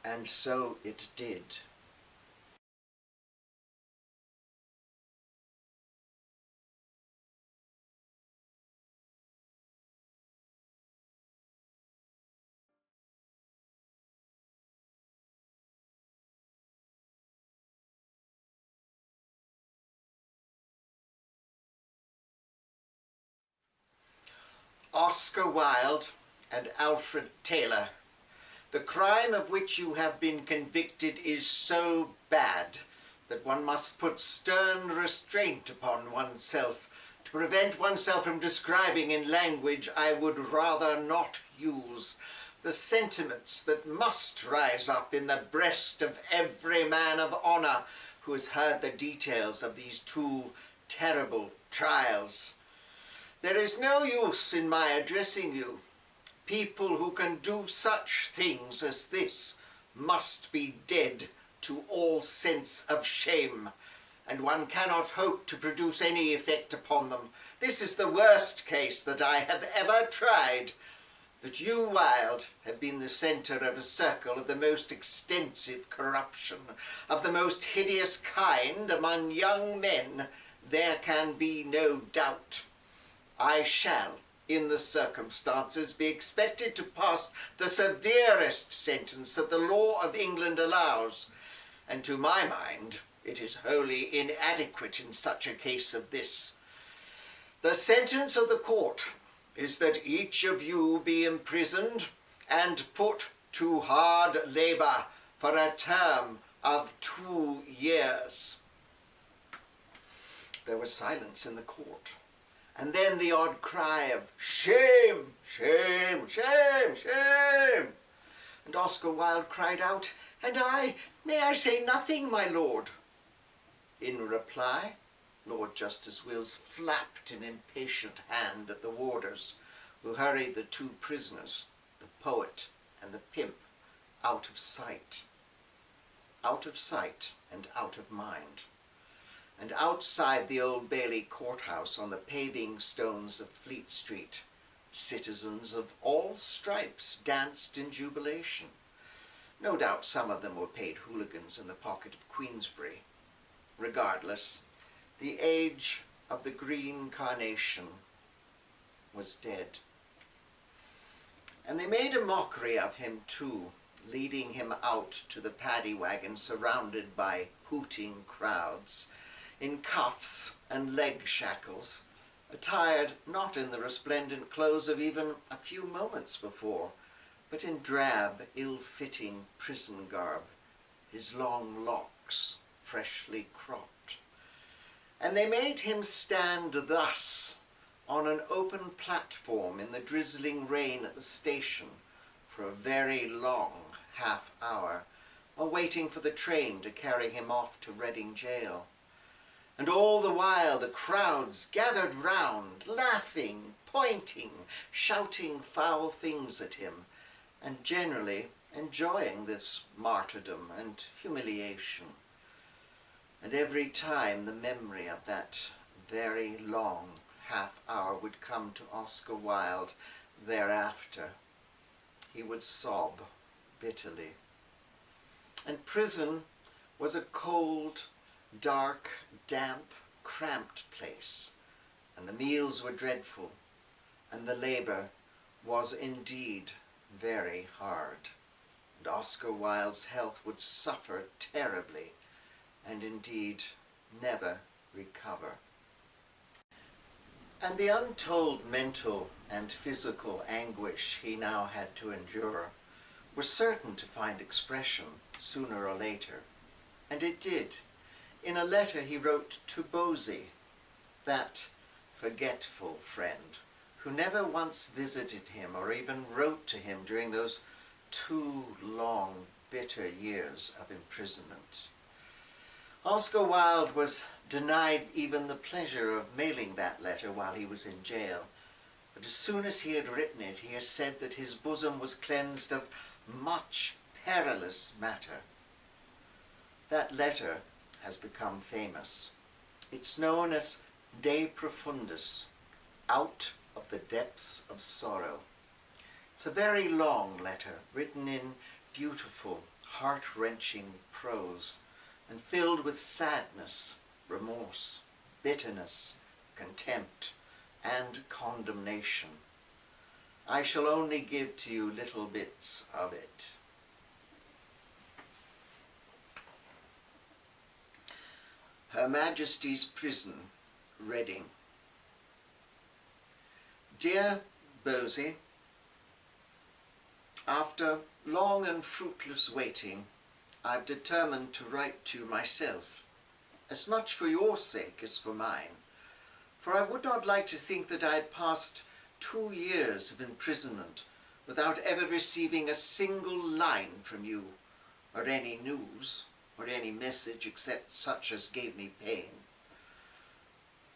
And so it did. Oscar Wilde and Alfred Taylor, the crime of which you have been convicted is so bad that one must put stern restraint upon oneself to prevent oneself from describing in language I would rather not use the sentiments that must rise up in the breast of every man of honour who has heard the details of these 2 terrible trials. There is no use in my addressing you. People who can do such things as this must be dead to all sense of shame, and one cannot hope to produce any effect upon them. This is the worst case that I have ever tried. that you, Wilde, have been the centre of a circle of the most extensive corruption, of the most hideous kind among young men, there can be no doubt. I shall, in the circumstances, be expected to pass the severest sentence that the law of England allows, and to my mind it is wholly inadequate in such a case as this. The sentence of the court is that each of you be imprisoned and put to hard labour for a term of 2 years. There was silence in the court, and then the odd cry of shame, shame, shame, shame. And Oscar Wilde cried out, "And may I say nothing, my lord?" In reply, Lord Justice Wills flapped an impatient hand at the warders, who hurried the 2 prisoners, the poet and the pimp, out of sight and out of mind. And outside the Old Bailey courthouse, on the paving stones of Fleet Street, citizens of all stripes danced in jubilation. No doubt some of them were paid hooligans in the pocket of Queensberry. Regardless, the age of the green carnation was dead. And they made a mockery of him too, leading him out to the paddy wagon surrounded by hooting crowds, in cuffs and leg shackles, attired not in the resplendent clothes of even a few moments before, but in drab, ill-fitting prison garb, his long locks freshly cropped. And they made him stand thus on an open platform in the drizzling rain at the station for a very long half-hour, while waiting for the train to carry him off to Reading jail. And all the while the crowds gathered round, laughing, pointing, shouting foul things at him, and generally enjoying this martyrdom and humiliation. And every time the memory of that very long half-hour would come to Oscar Wilde thereafter, he would sob bitterly. And prison was a cold, dark, damp, cramped place, and the meals were dreadful, and the labour was indeed very hard, and Oscar Wilde's health would suffer terribly, and indeed never recover. And the untold mental and physical anguish he now had to endure was certain to find expression sooner or later, and it did, in a letter he wrote to Bosey, that forgetful friend, who never once visited him or even wrote to him during those 2 long, bitter years of imprisonment. Oscar Wilde was denied even the pleasure of mailing that letter while he was in jail, but as soon as he had written it, he has said that his bosom was cleansed of much perilous matter. That letter has become famous. It's known as De Profundis, Out of the Depths of Sorrow. It's a very long letter, written in beautiful, heart-wrenching prose, and filled with sadness, remorse, bitterness, contempt, and condemnation. I shall only give to you little bits of it. Her Majesty's Prison, Reading. Dear Bosey, after long and fruitless waiting, I've determined to write to you myself, as much for your sake as for mine, for I would not like to think that I had passed 2 years of imprisonment without ever receiving a single line from you, or any news, or any message except such as gave me pain.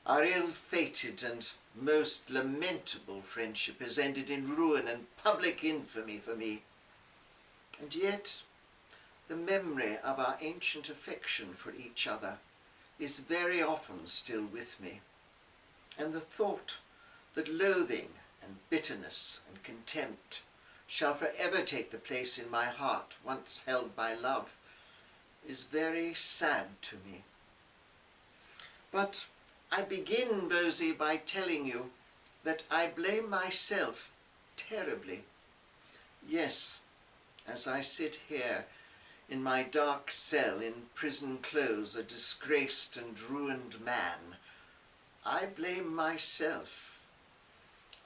Our ill-fated and most lamentable friendship has ended in ruin and public infamy for me, and yet the memory of our ancient affection for each other is very often still with me, and the thought that loathing and bitterness and contempt shall forever take the place in my heart once held by love is very sad to me. But I begin, Bosey, by telling you that I blame myself terribly. Yes, as I sit here in my dark cell in prison clothes, a disgraced and ruined man, I blame myself.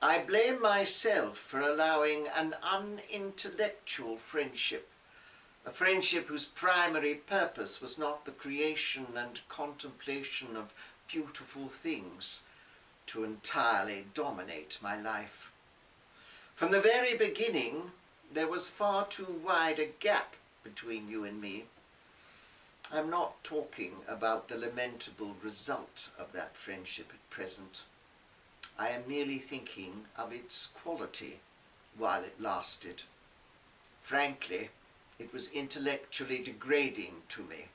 I blame myself for allowing an unintellectual friendship, a friendship whose primary purpose was not the creation and contemplation of beautiful things, to entirely dominate my life. From the very beginning, there was far too wide a gap between you and me. I'm not talking about the lamentable result of that friendship at present. I am merely thinking of its quality while it lasted. Frankly, it was intellectually degrading to me.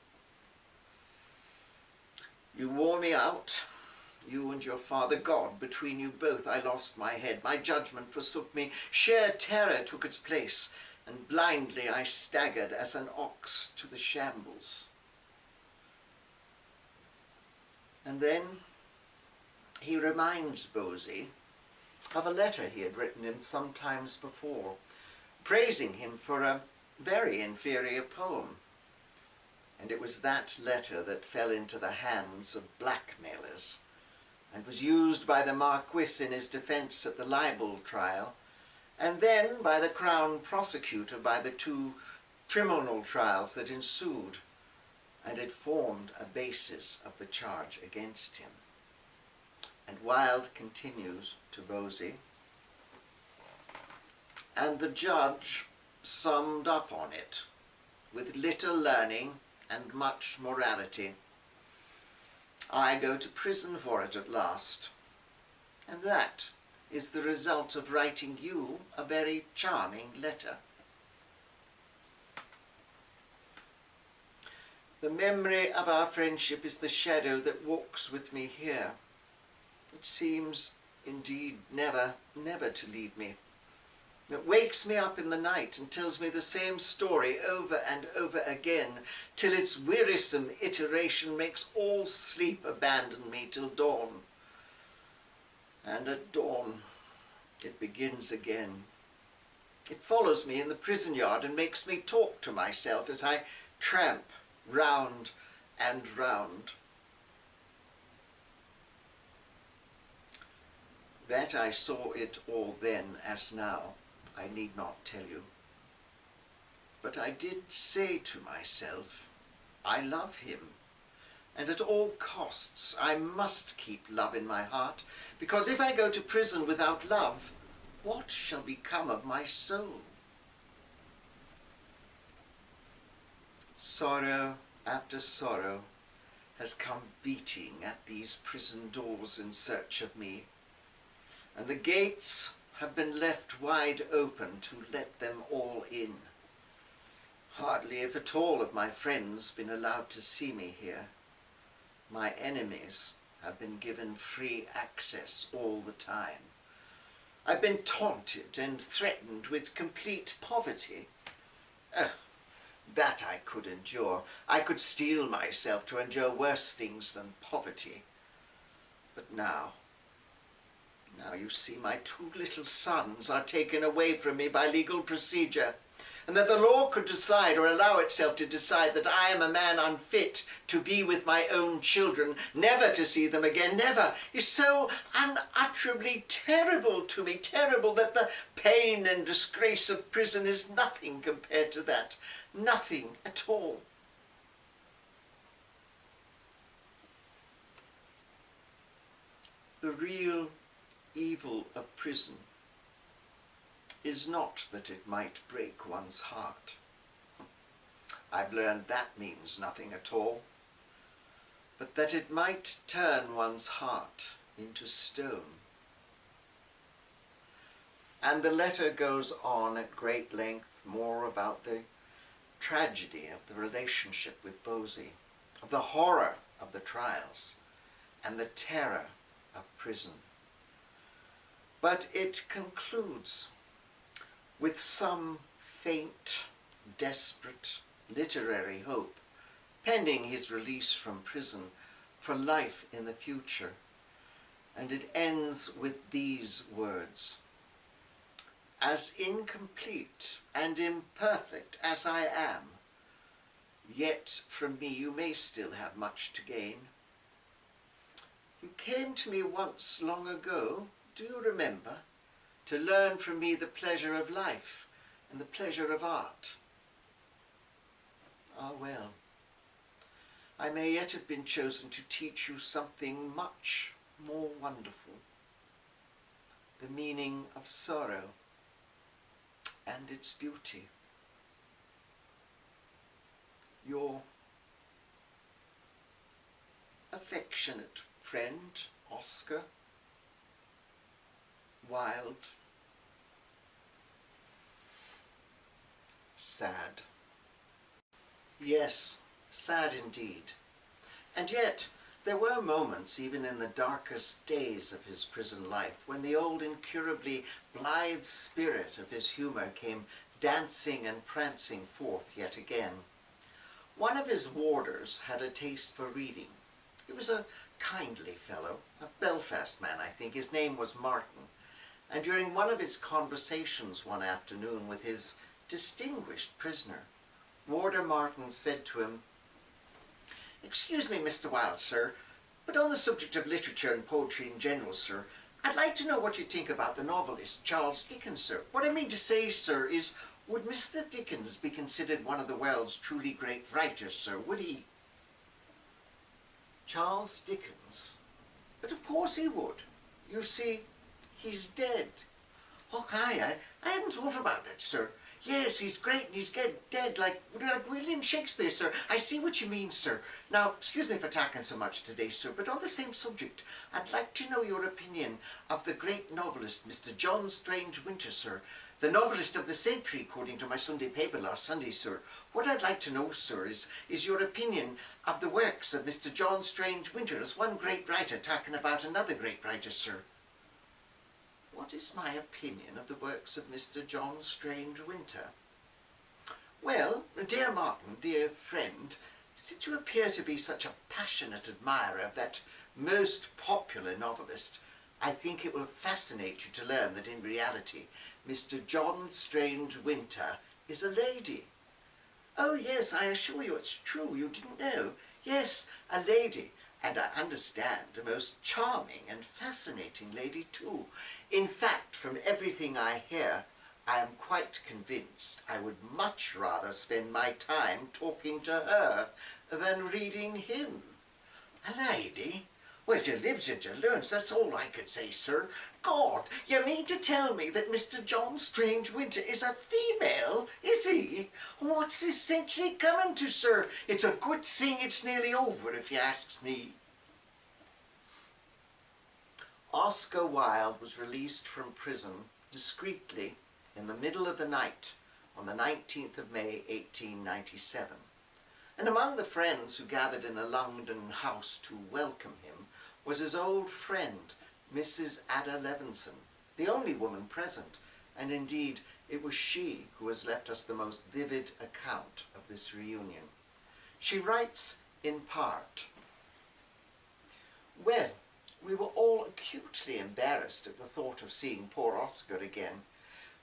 You wore me out, you and your father. God, between you both, I lost my head. My judgment forsook me. Sheer terror took its place, and blindly I staggered as an ox to the shambles. And then he reminds Bosey of a letter he had written him some times before, praising him for a very inferior poem. And it was that letter that fell into the hands of blackmailers and was used by the Marquis in his defence at the libel trial, and then by the Crown prosecutor by the 2 criminal trials that ensued, and it formed a basis of the charge against him. And Wilde continues to Bosey, and the judge summed up on it with little learning and much morality. I go to prison for it at last, and that is the result of writing you a very charming letter. The memory of our friendship is the shadow that walks with me here. It seems, indeed, never, never to leave me. It wakes me up in the night and tells me the same story over and over again, till its wearisome iteration makes all sleep abandon me till dawn. And at dawn, it begins again. It follows me in the prison yard and makes me talk to myself as I tramp round and round. That I saw it all then as now, I need not tell you. But I did say to myself, I love him, and at all costs I must keep love in my heart, because if I go to prison without love, what shall become of my soul? Sorrow after sorrow has come beating at these prison doors in search of me, and the gates have been left wide open to let them all in. Hardly, if at all, of my friends been allowed to see me here. My enemies have been given free access all the time. I've been taunted and threatened with complete poverty. That I could endure. I could steel myself to endure worse things than poverty. But now you see, my 2 little sons are taken away from me by legal procedure, and that the law could decide or allow itself to decide that I am a man unfit to be with my own children, never to see them again, never, is so unutterably terrible to me, terrible that the pain and disgrace of prison is nothing compared to that, nothing at all. The real evil of prison is not that it might break one's heart. I've learned that means nothing at all, but that it might turn one's heart into stone. And the letter goes on at great length more about the tragedy of the relationship with Bosey, of the horror of the trials, and the terror of prison. But it concludes with some faint, desperate literary hope, pending his release from prison for life in the future. And it ends with these words: "As incomplete and imperfect as I am, yet from me you may still have much to gain. You came to me once long ago, do you remember, to learn from me the pleasure of life and the pleasure of art. Ah well, I may yet have been chosen to teach you something much more wonderful, the meaning of sorrow and its beauty. Your affectionate friend, Oscar Wilde." Sad. Yes, sad indeed. And yet there were moments, even in the darkest days of his prison life, when the old incurably blithe spirit of his humour came dancing and prancing forth yet again. One of his warders had a taste for reading. He was a kindly fellow, a Belfast man, I think. His name was Martin. And during one of his conversations one afternoon with his distinguished prisoner, Warder Martin said to him, "Excuse me, Mr. Wilde, sir, but on the subject of literature and poetry in general, sir, I'd like to know what you think about the novelist Charles Dickens, sir. What I mean to say, sir, is, would Mr. Dickens be considered one of the world's truly great writers, sir? Would he?" Charles Dickens? But of course he would. You see, he's dead. "Oh, I hadn't thought about that, sir. Yes, he's great and he's dead like William Shakespeare, sir. I see what you mean, sir. Now, excuse me for talking so much today, sir, but on the same subject, I'd like to know your opinion of the great novelist, Mr. John Strange Winter, sir. The novelist of the century, according to my Sunday paper last Sunday, sir. What I'd like to know, sir, is your opinion of the works of Mr. John Strange Winter, as one great writer talking about another great writer, sir." What is my opinion of the works of Mr. John Strange Winter? Well, dear Martin, dear friend, since you appear to be such a passionate admirer of that most popular novelist, I think it will fascinate you to learn that in reality, Mr. John Strange Winter is a lady. Oh yes, I assure you it's true, you didn't know. Yes, a lady. And I understand, a most charming and fascinating lady too. In fact, from everything I hear, I am quite convinced I would much rather spend my time talking to her than reading him. A lady? Well, you lives and you learns, that's all I could say, sir. God, you mean to tell me that Mr. John Strange Winter is a female, is he? What's this century coming to, sir? It's a good thing it's nearly over, if you asks me. Oscar Wilde was released from prison discreetly in the middle of the night on the 19th of May, 1897. And among the friends who gathered in a London house to welcome him was his old friend, Mrs. Ada Levinson, the only woman present, and indeed it was she who has left us the most vivid account of this reunion. She writes in part, "Well, we were all acutely embarrassed at the thought of seeing poor Oscar again,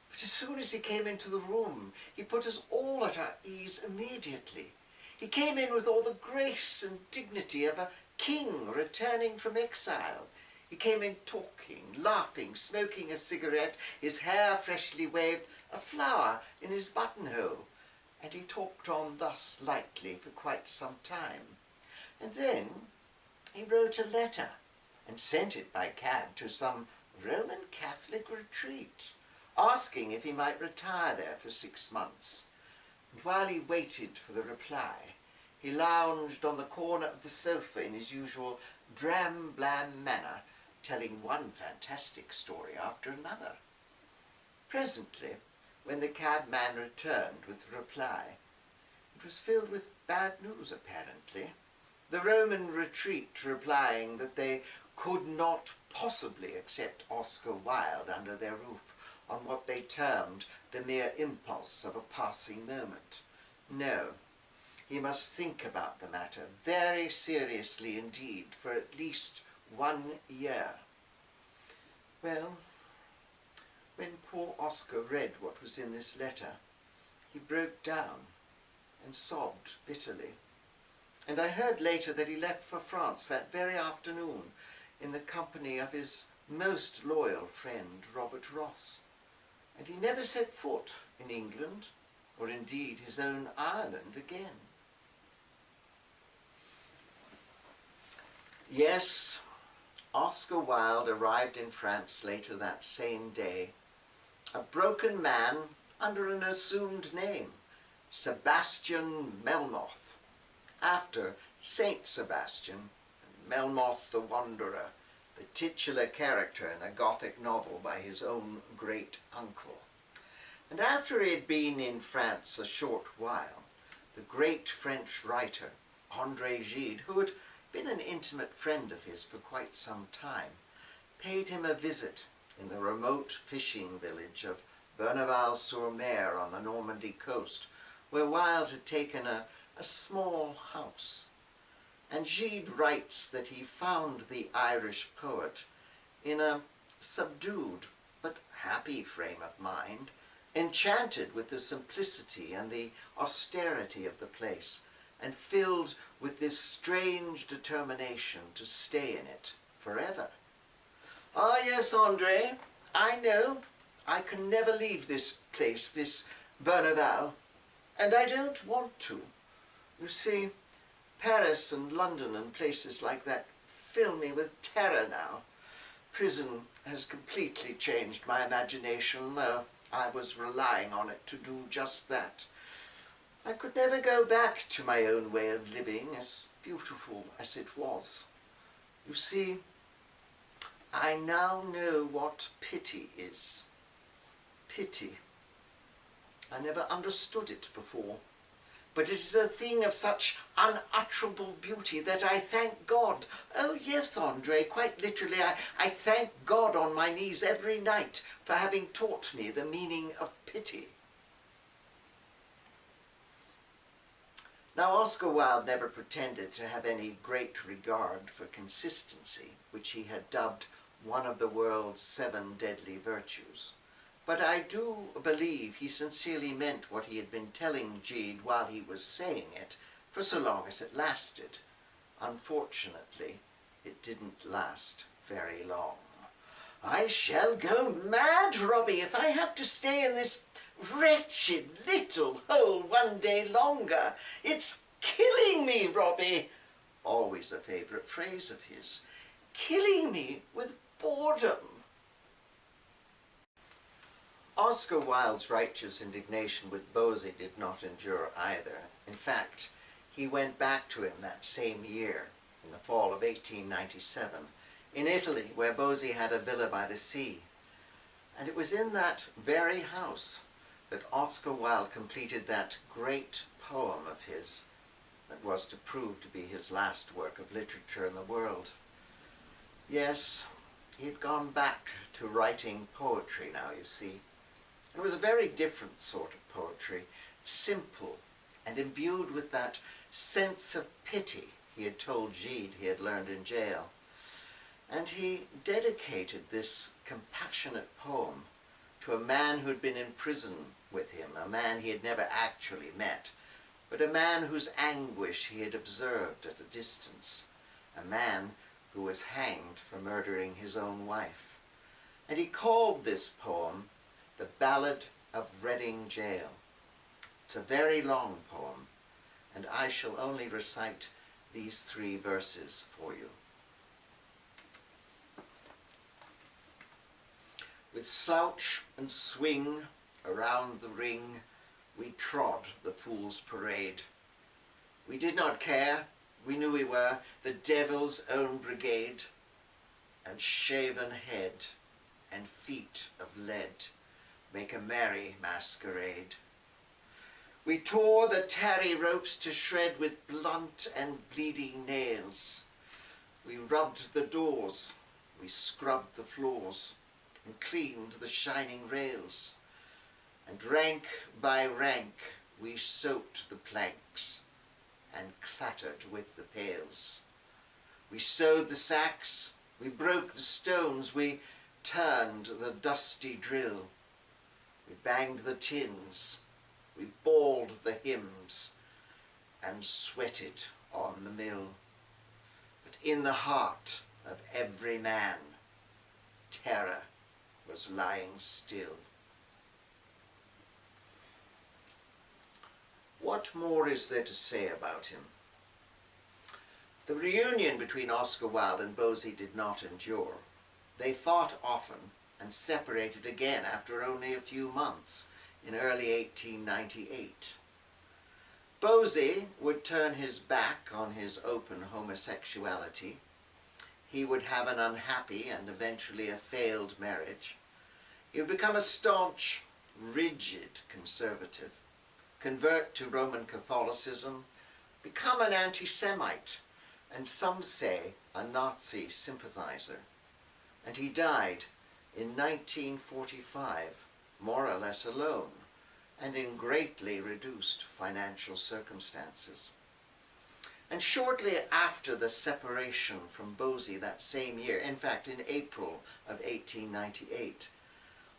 but as soon as he came into the room, he put us all at our ease immediately. He came in with all the grace and dignity of a king returning from exile. He came in talking, laughing, smoking a cigarette, his hair freshly waved, a flower in his buttonhole, and he talked on thus lightly for quite some time. And then he wrote a letter and sent it by cab to some Roman Catholic retreat, asking if he might retire there for 6 months. And while he waited for the reply, he lounged on the corner of the sofa in his usual dram-blam manner, telling one fantastic story after another. Presently, when the cabman returned with the reply, it was filled with bad news apparently. The Roman retreat replying that they could not possibly accept Oscar Wilde under their roof on what they termed the mere impulse of a passing moment. No, he must think about the matter very seriously indeed for at least 1 year. Well, when poor Oscar read what was in this letter, he broke down and sobbed bitterly. And I heard later that he left for France that very afternoon in the company of his most loyal friend, Robert Ross. And he never set foot in England, or indeed his own Ireland again. Yes, Oscar Wilde arrived in France later that same day, a broken man under an assumed name, Sebastian Melmoth, after Saint Sebastian, Melmoth the Wanderer, the titular character in a Gothic novel by his own great uncle. And after he had been in France a short while, the great French writer, André Gide, who had been an intimate friend of his for quite some time, paid him a visit in the remote fishing village of Berneval-sur-Mer on the Normandy coast, where Wilde had taken a small house. And Gide writes that he found the Irish poet in a subdued but happy frame of mind, enchanted with the simplicity and the austerity of the place, and filled with this strange determination to stay in it forever. Ah, yes, André, I know. I can never leave this place, this Berneval, and I don't want to. You see, Paris and London and places like that fill me with terror now. Prison has completely changed my imagination, though I was relying on it to do just that. I could never go back to my own way of living, as beautiful as it was. You see, I now know what pity is. Pity. I never understood it before, but it is a thing of such unutterable beauty that I thank God. Oh yes, André, quite literally, I thank God on my knees every night for having taught me the meaning of pity. Now, Oscar Wilde never pretended to have any great regard for consistency, which he had dubbed one of the world's 7 deadly virtues. But I do believe he sincerely meant what he had been telling Gide while he was saying it, for so long as it lasted. Unfortunately, it didn't last very long. I shall go mad, Robbie, if I have to stay in this wretched little hole 1 day longer. It's killing me, Robbie. Always a favourite phrase of his. Killing me with boredom. Oscar Wilde's righteous indignation with Bosey did not endure either. In fact, he went back to him that same year, in the fall of 1897, in Italy, where Bosey had a villa by the sea. And it was in that very house that Oscar Wilde completed that great poem of his that was to prove to be his last work of literature in the world. Yes, he had gone back to writing poetry now, you see. It was a very different sort of poetry, simple and imbued with that sense of pity he had told Gide he had learned in jail. And he dedicated this compassionate poem to a man who had been in prison with him, a man he had never actually met, but a man whose anguish he had observed at a distance, a man who was hanged for murdering his own wife. And he called this poem the Ballad of Reading Gaol. It's a very long poem, and I shall only recite these 3 verses for you. With slouch and swing around the ring, we trod the fool's parade. We did not care, we knew we were the devil's own brigade, and shaven head and feet of lead make a merry masquerade. We tore the tarry ropes to shred with blunt and bleeding nails. We rubbed the doors we scrubbed the floors and cleaned the shining rails, and rank by rank we soaped the planks and clattered with the pails. We sewed the sacks, we broke the stones, we turned the dusty drill. We banged the tins, we bawled the hymns, and sweated on the mill. But in the heart of every man, terror was lying still. What more is there to say about him? The reunion between Oscar Wilde and Bosey did not endure. They fought often and separated again after only a few months in early 1898. Bosey would turn his back on his open homosexuality. He would have an unhappy and eventually a failed marriage. He would become a staunch, rigid conservative, convert to Roman Catholicism, become an anti-Semite, and some say a Nazi sympathizer. And he died in 1945, more or less alone, and in greatly reduced financial circumstances. And shortly after the separation from Bosey that same year, in fact in April of 1898,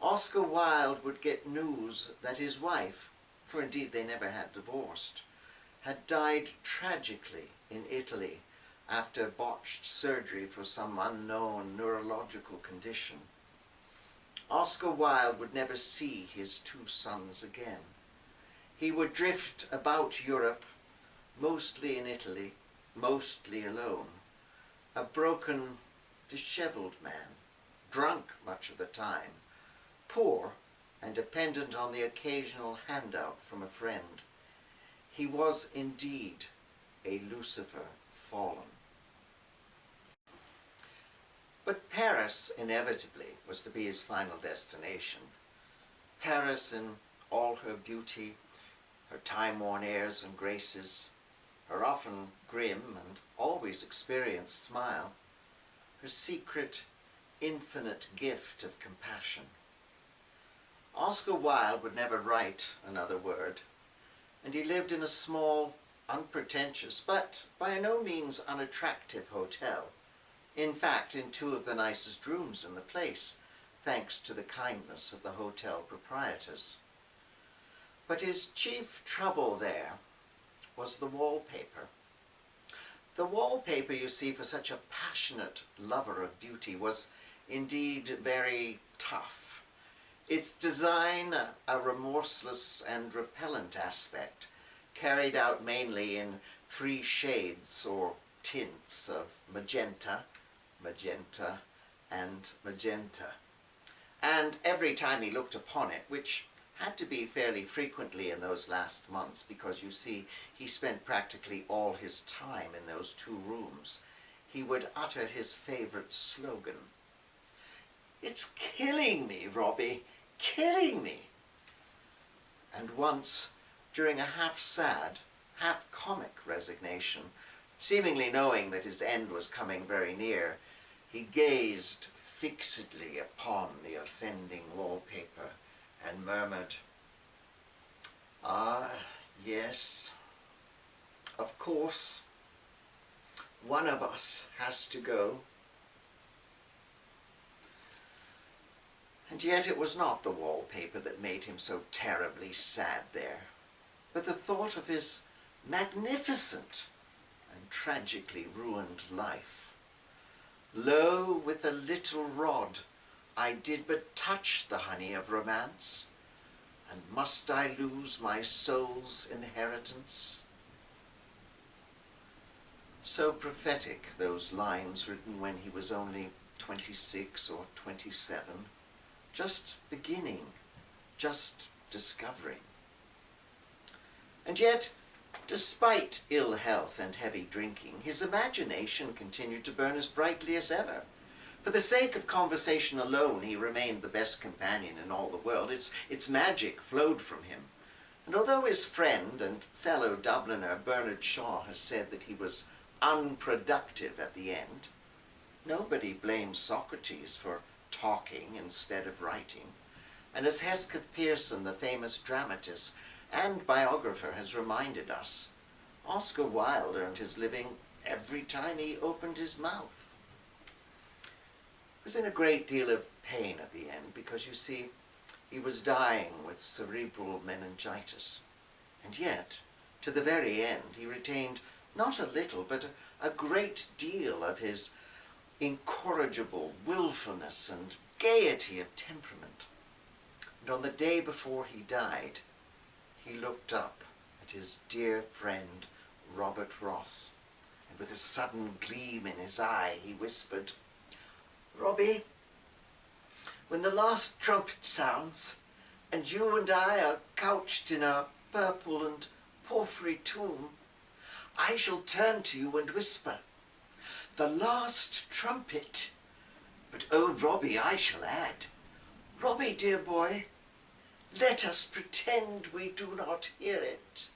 Oscar Wilde would get news that his wife, for indeed they never had divorced, had died tragically in Italy after botched surgery for some unknown neurological condition. Oscar Wilde would never see his two sons again. He would drift about Europe, mostly in Italy, mostly alone, a broken, disheveled man, drunk much of the time, poor and dependent on the occasional handout from a friend. He was indeed a Lucifer fallen. But Paris, inevitably, was to be his final destination. Paris in all her beauty, her time-worn airs and graces, her often grim and always experienced smile, her secret, infinite gift of compassion. Oscar Wilde would never write another word, and he lived in a small, unpretentious, but by no means unattractive hotel. In fact, in two of the nicest rooms in the place, thanks to the kindness of the hotel proprietors. But his chief trouble there was the wallpaper. The wallpaper, you see, for such a passionate lover of beauty was indeed very tough. Its design, a remorseless and repellent aspect, carried out mainly in 3 shades or tints of magenta, magenta, and magenta. And every time he looked upon it, which had to be fairly frequently in those last months, because you see, he spent practically all his time in those 2 rooms, he would utter his favorite slogan. "It's killing me, Robbie, killing me." And once, during a half-sad, half-comic resignation, seemingly knowing that his end was coming very near, he gazed fixedly upon the offending wallpaper and murmured, "Ah, yes, of course, one of us has to go." And yet it was not the wallpaper that made him so terribly sad there, but the thought of his magnificent and tragically ruined life. "Lo, with a little rod I did but touch the honey of romance, and must I lose my soul's inheritance?" So prophetic, those lines written when he was only 26 or 27, just beginning, just discovering. And yet, despite ill health and heavy drinking, his imagination continued to burn as brightly as ever. For the sake of conversation alone, he remained the best companion in all the world. Its magic flowed from him. And although his friend and fellow Dubliner Bernard Shaw has said that he was unproductive at the end, Nobody blames Socrates for talking instead of writing. And as Hesketh Pearson, the famous dramatist and biographer, has reminded us, Oscar Wilde earned his living every time he opened his mouth. He was in a great deal of pain at the end because, you see, he was dying with cerebral meningitis. And yet, to the very end, he retained not a little, but a great deal of his incorrigible willfulness and gaiety of temperament. And on the day before he died, he looked up at his dear friend Robert Ross, and with a sudden gleam in his eye, he whispered, "Robbie, when the last trumpet sounds, and you and I are couched in our purple and porphyry tomb, I shall turn to you and whisper, 'The last trumpet.' But oh, Robbie, I shall add, 'Robbie, dear boy, let us pretend we do not hear it.'"